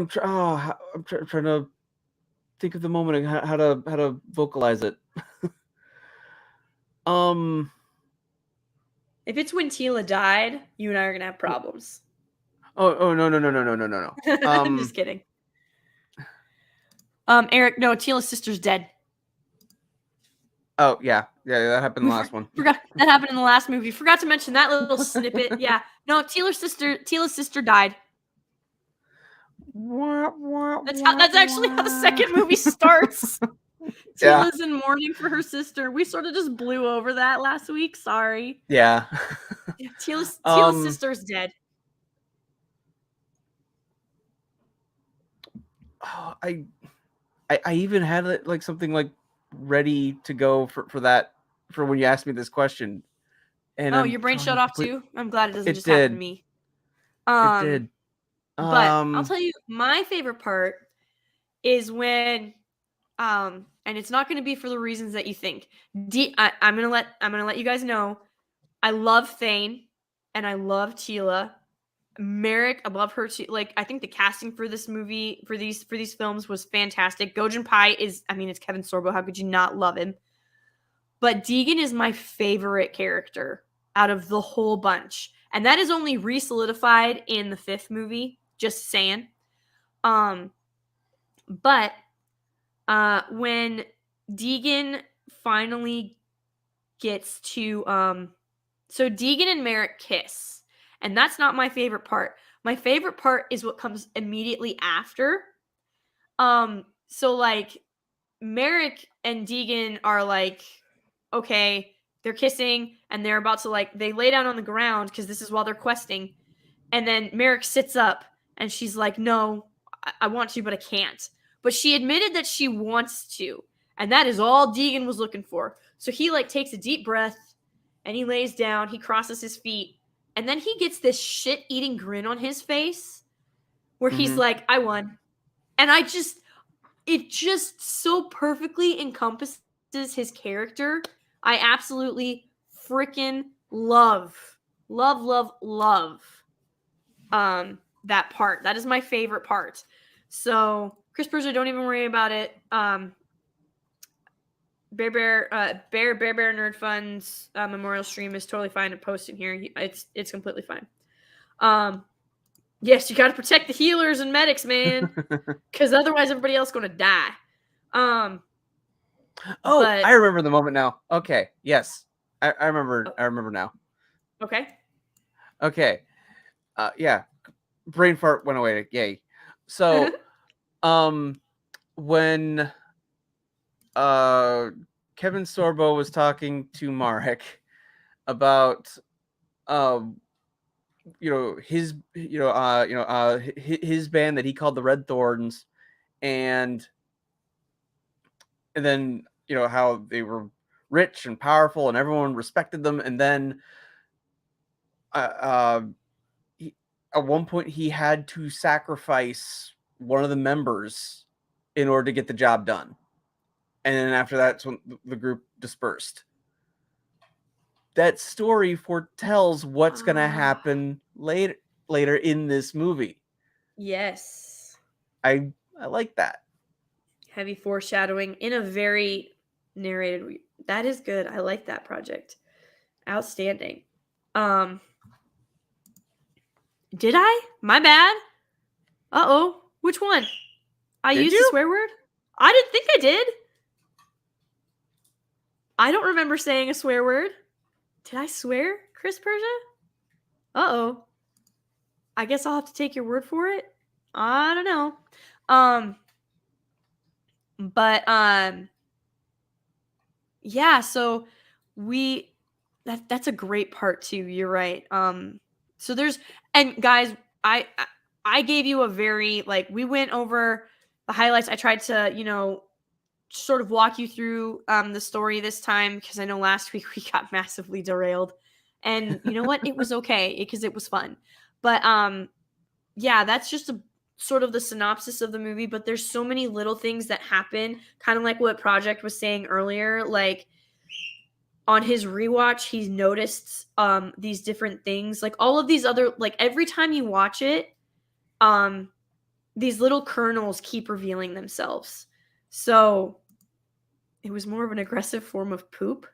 trying to think of the moment and how to vocalize it. If it's when Tila died, you and I are gonna have problems. Oh no. I'm just kidding. Eric, no, Tila's sister's dead. Oh yeah, that happened in the last one. Forgot that happened in the last movie. Forgot to mention that little snippet. Yeah, no, Tila's sister died. That's actually how the second movie starts. Tila's in mourning for her sister. We sort of just blew over that last week. Sorry. Yeah. Tila's sister's dead. Oh, I even had it like something like ready to go for that for when you asked me this question. And your brain shut off too? I'm glad it doesn't just did. happen to me. It did. But I'll tell you, my favorite part is when and it's not going to be for the reasons that you think. I'm gonna let you guys know. I love Thane and I love Tila. Marek, I love her too. Like, I think the casting for this movie, for these films, was fantastic. Gojin Pai it's Kevin Sorbo. How could you not love him? But Deegan is my favorite character out of the whole bunch, and that is only re-solidified in the 5th movie. Just saying. But when Deegan finally gets to so Deegan and Marek kiss. And that's not my favorite part. My favorite part is what comes immediately after. So like Marek and Deegan are like, okay, they're kissing and they're about to they lay down on the ground because this is while they're questing. And then Marek sits up and she's like, no, I want to, but I can't. But she admitted that she wants to. And that is all Deegan was looking for. So he takes a deep breath and he lays down, he crosses his feet. And then he gets this shit-eating grin on his face where he's like, I won. And it just so perfectly encompasses his character. I absolutely freaking love that part. That is my favorite part. So, Chris Persia, don't even worry about it. Bear Nerd Fund's memorial stream is totally fine to post in here. It's completely fine. Yes, you got to protect the healers and medics, man, because otherwise everybody else is going to die. Oh, but- I remember the moment now. Okay, yes, I remember. I remember now. Okay. Okay. Yeah. Brain fart went away. Yay. So, when Kevin Sorbo was talking to Marek about his his band that he called the Red Thorns, and then how they were rich and powerful and everyone respected them, and then at one point he had to sacrifice one of the members in order to get the job done, and then after that's when the group dispersed. That story foretells what's going to happen later in this movie. Yes. I like that. Heavy foreshadowing in a very narrated. That is good. I like that project. Outstanding. Did I? My bad. Uh-oh. Which one? I used a swear word? I didn't think I did. I don't remember saying a swear word. Did I swear, Chris Persia? Uh-oh. I guess I'll have to take your word for it. I don't know. Yeah, so that's a great part too. You're right. So and guys, I gave you a very, like, we went over the highlights. I tried to, sort of walk you through the story this time, because I know last week we got massively derailed. And you know what? It was okay because it was fun. But yeah, that's just a sort of the synopsis of the movie, but there's so many little things that happen, kind of like what Project was saying earlier. Like, on his rewatch, he's noticed these different things, like all of these other, like, every time you watch it, these little kernels keep revealing themselves. So it was more of an aggressive form of poop.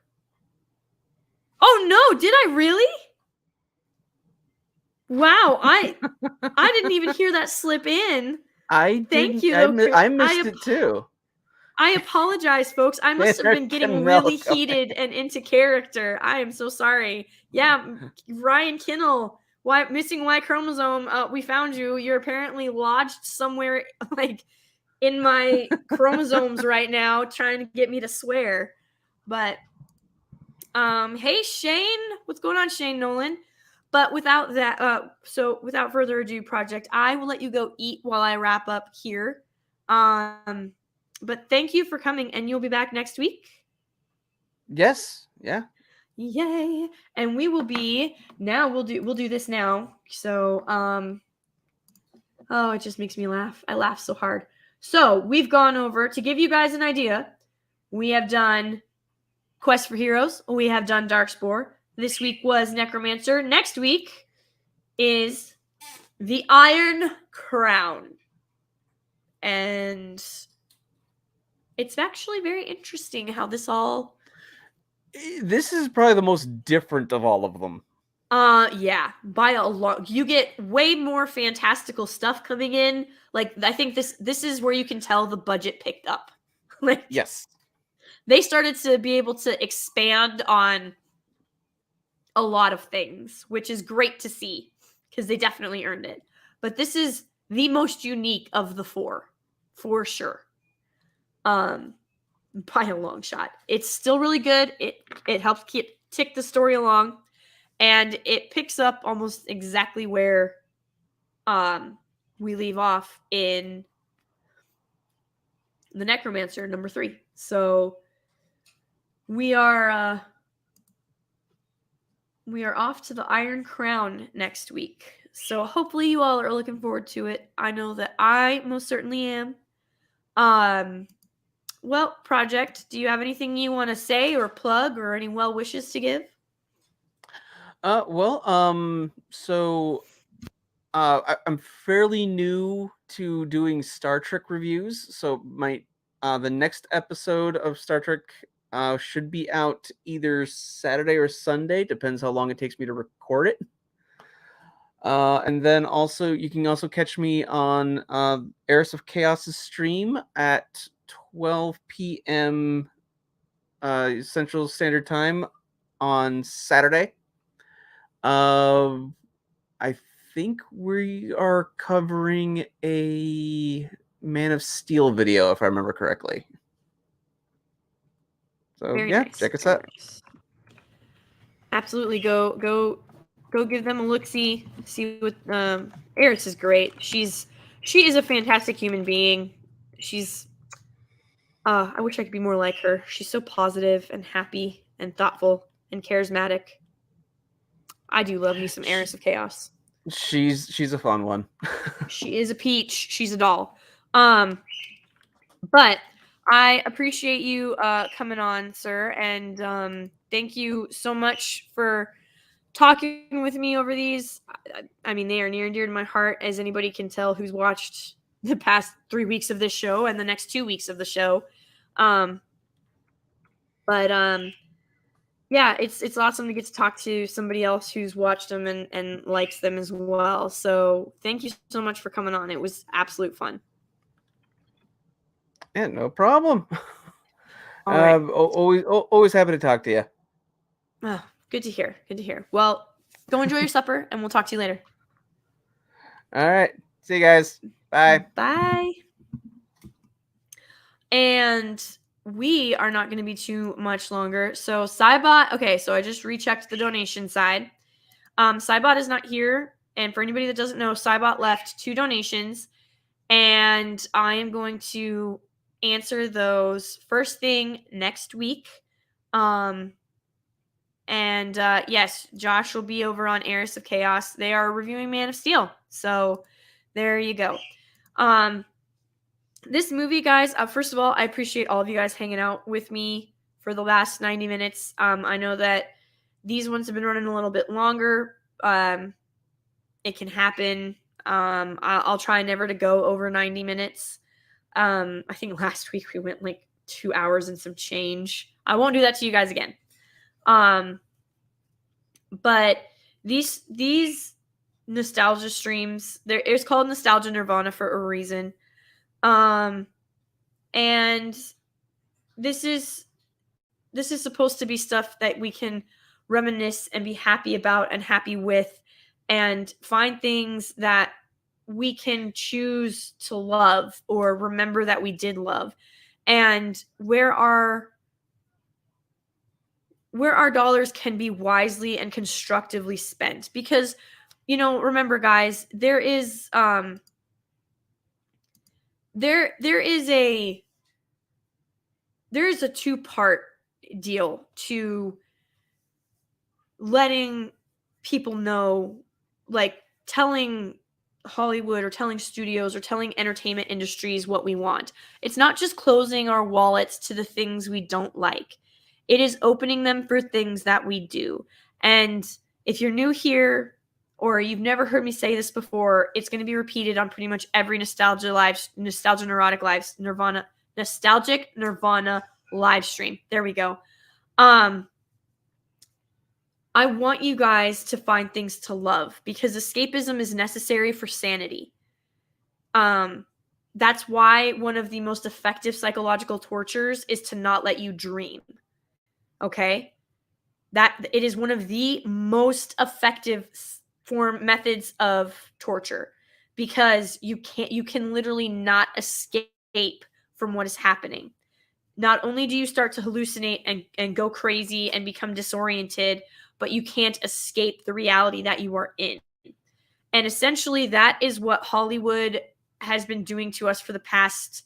Oh no, did I really? Wow, I didn't even hear that slip in. Thank you. I missed it too. I apologize, folks. I must have been getting really heated and into character. I am so sorry. Yeah, Ryan Kinnell, missing Y chromosome. We found you. You're apparently lodged somewhere, like, in my chromosomes right now, trying to get me to swear. But hey Shane, what's going on, Shane Nolan? But without that, so without further ado, Project, I will let you go eat while I wrap up here. But thank you for coming, and you'll be back next week. Yes. Yeah. Yay! And we will be now. We'll do this now. So oh, it just makes me laugh. I laugh so hard. So we've gone over, to give you guys an idea. We have done Quest for Heroes. We have done Darkspore. This week was Necromancer. Next week is the Iron Crown. And it's actually very interesting how this is probably the most different of all of them. Yeah, by a lot. You get way more fantastical stuff coming in. Like, I think this is where you can tell the budget picked up. Like, yes, they started to be able to expand on a lot of things, which is great to see, because they definitely earned it. But this is the most unique of the four, for sure. By a long shot. It's still really good. It helps tick the story along, and it picks up almost exactly where we leave off in the Necromancer number 3. So we are off to the Iron Crown next week. So hopefully you all are looking forward to it. I know that I most certainly am. Well, Project, do you have anything you want to say or plug, or any well wishes to give? So I'm fairly new to doing Star Trek reviews. So the next episode of Star Trek should be out either Saturday or Sunday, depends how long it takes me to record it. And then also you can also catch me on Eris of Chaos's stream at 12 p.m. Central Standard Time on Saturday. I think we are covering a Man of Steel video, if I remember correctly. So Very yeah, nice. check us Very out. nice. Absolutely, go give them a look-see. See what Eris is great. She is a fantastic human being. She's I wish I could be more like her. She's so positive and happy and thoughtful and charismatic. I do love me some Eris of Chaos. She's a fun one. She is a peach. She's a doll. But I appreciate you coming on, sir, and thank you so much for talking with me over these. I mean, they are near and dear to my heart, as anybody can tell who's watched the past 3 weeks of this show and the next 2 weeks of the show. Yeah, it's awesome to get to talk to somebody else who's watched them and likes them as well. So thank you so much for coming on. It was absolute fun. Yeah, no problem. All right. Always happy to talk to you. Oh, good to hear. Good to hear. Well, go enjoy your supper, and we'll talk to you later. All right. See you guys. Bye. Bye. And we are not going to be too much longer. So Cybot, okay, so I just rechecked the donation side. Cybot is not here. And for anybody that doesn't know, Cybot left 2 donations. And I am going to answer those first thing next week. Yes, Josh will be over on Eris of Chaos. They are reviewing Man of Steel. So there you go. This movie, guys, first of all, I appreciate all of you guys hanging out with me for the last 90 minutes. I know that these ones have been running a little bit longer. It can happen. I'll try never to go over 90 minutes. I think last week we went like 2 hours and some change. I won't do that to you guys again. But these nostalgia streams, it's called Nostalgia Nirvana for a reason. And this is supposed to be stuff that we can reminisce and be happy about and happy with, and find things that we can choose to love or remember that we did love, and where our dollars can be wisely and constructively spent. Because, remember, guys, there is there is a 2-part deal to letting people know, like telling Hollywood or telling studios or telling entertainment industries what we want. It's not just closing our wallets to the things we don't like. It is opening them for things that we do. And if you're new here or you've never heard me say this before, it's going to be repeated on pretty much every Nostalgic Nirvana live stream. There we go. I want you guys to find things to love, because escapism is necessary for sanity. That's why one of the most effective psychological tortures is to not let you dream. Okay? That it is one of the most effective methods of torture, because you can literally not escape from what is happening. Not only do you start to hallucinate and go crazy and become disoriented, but you can't escape the reality that you are in. And essentially, that is what Hollywood has been doing to us for the past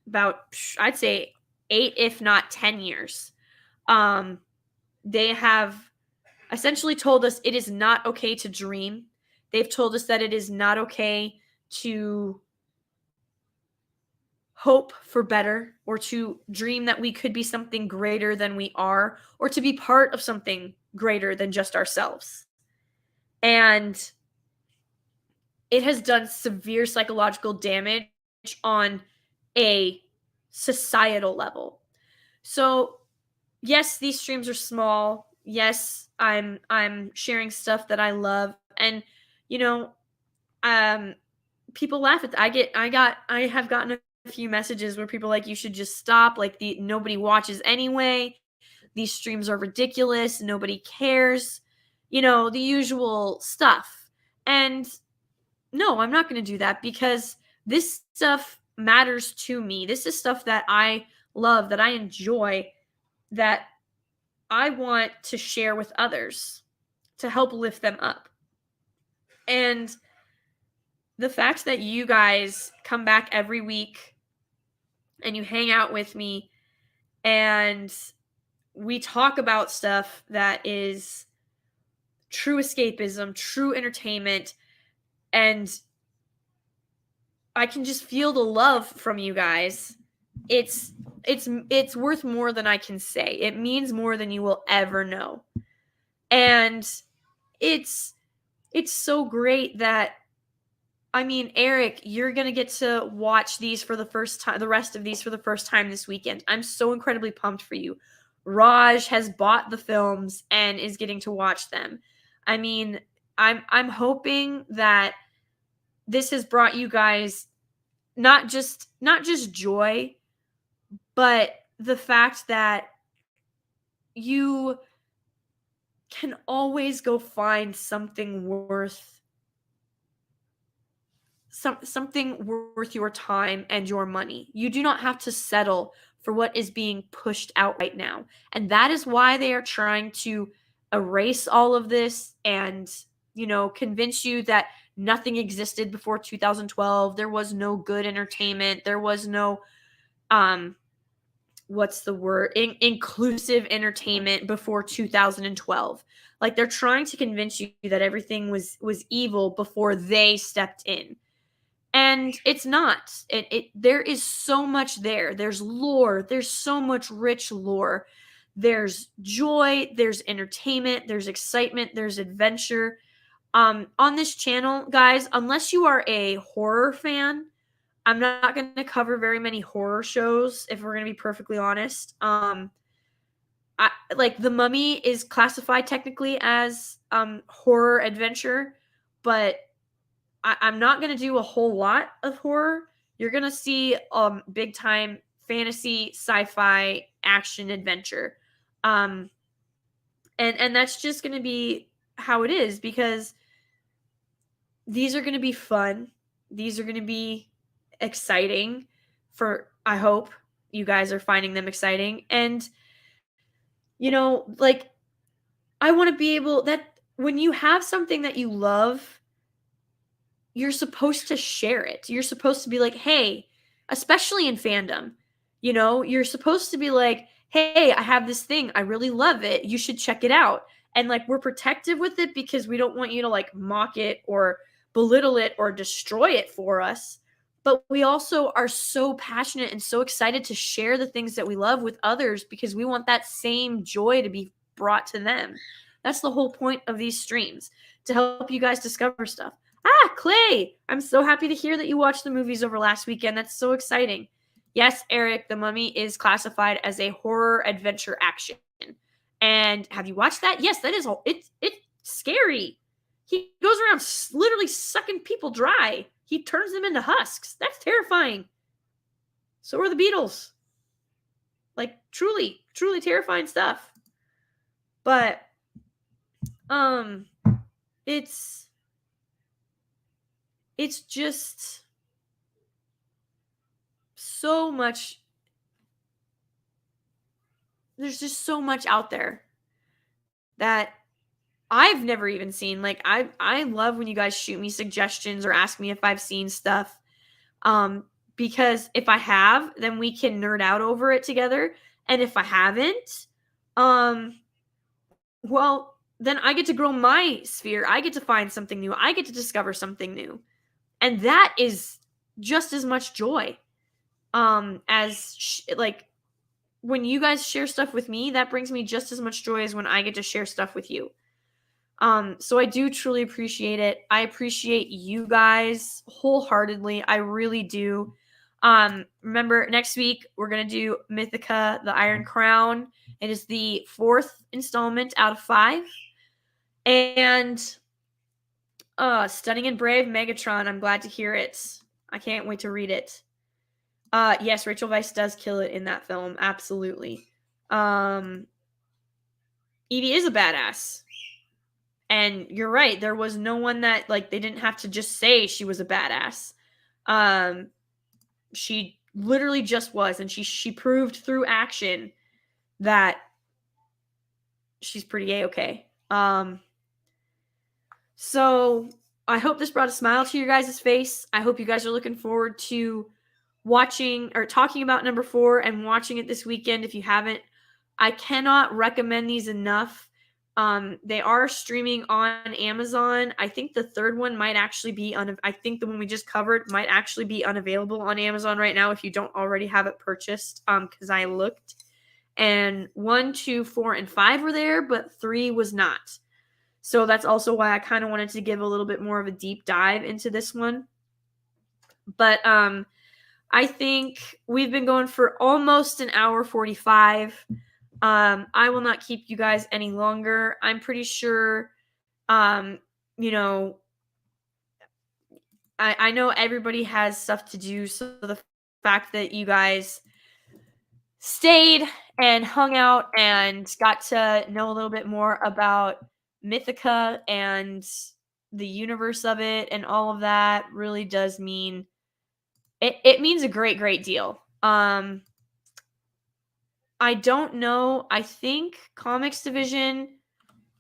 about, I'd say, 8, if not 10 years. They have essentially told us it is not okay to dream. They've told us that it is not okay to hope for better, or to dream that we could be something greater than we are, or to be part of something greater than just ourselves. And it has done severe psychological damage on a societal level. So yes, these streams are small. Yes, I'm sharing stuff that I love, and you know, um, people laugh at I have gotten a few messages where people are like, you should just stop. Like, nobody watches anyway. These streams are ridiculous. Nobody cares. You know, the usual stuff. And no, I'm not going to do that, because this stuff matters to me. This is stuff that I love, that I enjoy, that I want to share with others to help lift them up. And the fact that you guys come back every week and you hang out with me and we talk about stuff that is true escapism, true entertainment, and I can just feel the love from you guys. It's worth more than I can say. It means more than you will ever know. And it's so great that, I mean, Eric, you're going to get to watch these for the first time, the rest of these for the first time this weekend. I'm so incredibly pumped for you. Raj has bought the films and is getting to watch them. I mean, I'm hoping that this has brought you guys not just joy, but the fact that you can always go find something worth something worth your time and your money. You do not have to settle for what is being pushed out right now. And that is why they are trying to erase all of this and, you know, convince you that nothing existed before 2012. There was no good entertainment. There was no what's the word? Inclusive entertainment before 2012. Like, they're trying to convince you that everything was evil before they stepped in. And it's not. There is so much there. There's lore. There's so much rich lore. There's joy. There's entertainment. There's excitement. There's adventure. On this channel, guys, unless you are a horror fan, I'm not going to cover very many horror shows, if we're going to be perfectly honest. Like, The Mummy is classified technically as horror adventure, but I'm not going to do a whole lot of horror. You're going to see big time fantasy, sci-fi, action, adventure. And that's just going to be how it is, because these are going to be fun. These are going to be exciting I hope you guys are finding them exciting. And, you know, like, I want to be able that when you have something that you love, you're supposed to share it. You're supposed to be like, hey, especially in fandom, you know, you're supposed to be like, hey, I have this thing. I really love it. You should check it out. And, like, we're protective with it because we don't want you to, like, mock it or belittle it or destroy it for us. But we also are so passionate and so excited to share the things that we love with others, because we want that same joy to be brought to them. That's the whole point of these streams, to help you guys discover stuff. Clay, I'm so happy to hear that you watched the movies over last weekend. That's so exciting. Yes, Eric, The Mummy is classified as a horror adventure action. And have you watched that? Yes, that is it's scary. He goes around literally sucking people dry. He turns them into husks. That's terrifying. So are the Beatles. Like, truly, truly terrifying stuff. But it's just so much. There's just so much out there that I've never even seen. Like, I love when you guys shoot me suggestions or ask me if I've seen stuff. Because if I have, then we can nerd out over it together. And if I haven't, well, then I get to grow my sphere. I get to find something new. I get to discover something new. And that is just as much joy. Like, when you guys share stuff with me, that brings me just as much joy as when I get to share stuff with you. So I do truly appreciate it. I appreciate you guys wholeheartedly. I really do. Remember, next week we're gonna do Mythica: The Iron Crown. It is the 4th installment out of 5. And Stunning and Brave Megatron. I'm glad to hear it. I can't wait to read it. Yes, Rachel Weisz does kill it in that film. Absolutely. Evie is a badass. And you're right. There was no one that, like, they didn't have to just say she was a badass. She literally just was. And she proved through action that she's pretty A-okay. So I hope this brought a smile to your guys' face. I hope you guys are looking forward to watching or talking about number 4 and watching it this weekend if you haven't. I cannot recommend these enough. They are streaming on Amazon. I think the third one might actually be I think the one we just covered might actually be unavailable on Amazon right now if you don't already have it purchased. Because I looked, and 1, 2, 4, and 5 were there, but 3 was not. So that's also why I kind of wanted to give a little bit more of a deep dive into this one. But I think we've been going for almost an hour 45. I will not keep you guys any longer. I'm pretty sure, you know, I know everybody has stuff to do. So the fact that you guys stayed and hung out and got to know a little bit more about Mythica and the universe of it and all of that really does mean it means a great deal. I don't know. I think Comics Division,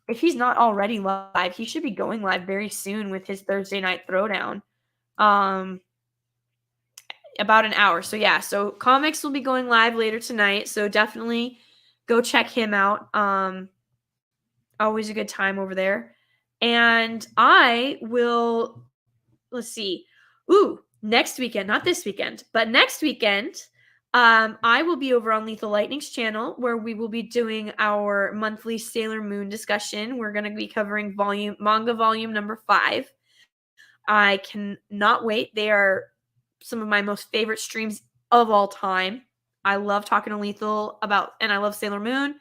if he's not already live, he should be going live very soon with his Thursday night throwdown. About an hour. So yeah, so Comics will be going live later tonight. So definitely go check him out. Always a good time over there. And I will, let's see. Next weekend, not this weekend, but next weekend, I will be over on Lethal Lightning's channel where we will be doing our monthly Sailor Moon discussion. We're going to be covering manga volume number 5. I cannot wait. They are some of my most favorite streams of all time. I love talking to Lethal about, and I love Sailor Moon.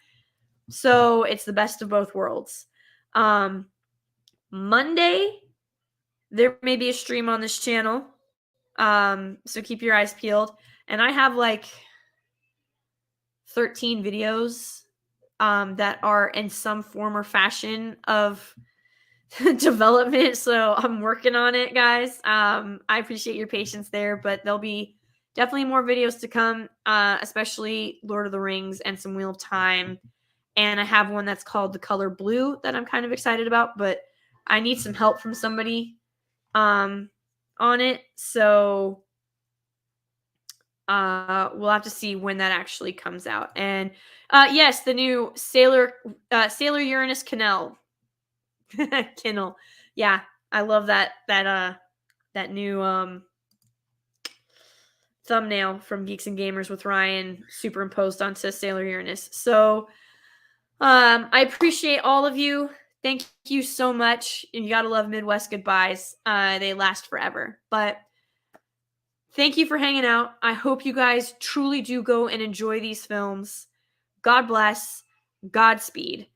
So it's the best of both worlds. Monday, there may be a stream on this channel. So keep your eyes peeled. And I have like 13 videos that are in some form or fashion of development. So I'm working on it, guys. I appreciate your patience there, but there'll be definitely more videos to come, especially Lord of the Rings and some Wheel of Time. And I have one that's called The Color Blue that I'm kind of excited about, but I need some help from somebody on it. So we'll have to see when that actually comes out. And yes, the new Sailor Uranus Canal. Kindle. Yeah, I love that new thumbnail from Geeks and Gamers with Ryan superimposed onto Sailor Uranus. So I appreciate all of you. Thank you so much. And you gotta love Midwest goodbyes. They last forever. But thank you for hanging out. I hope you guys truly do go and enjoy these films. God bless. Godspeed.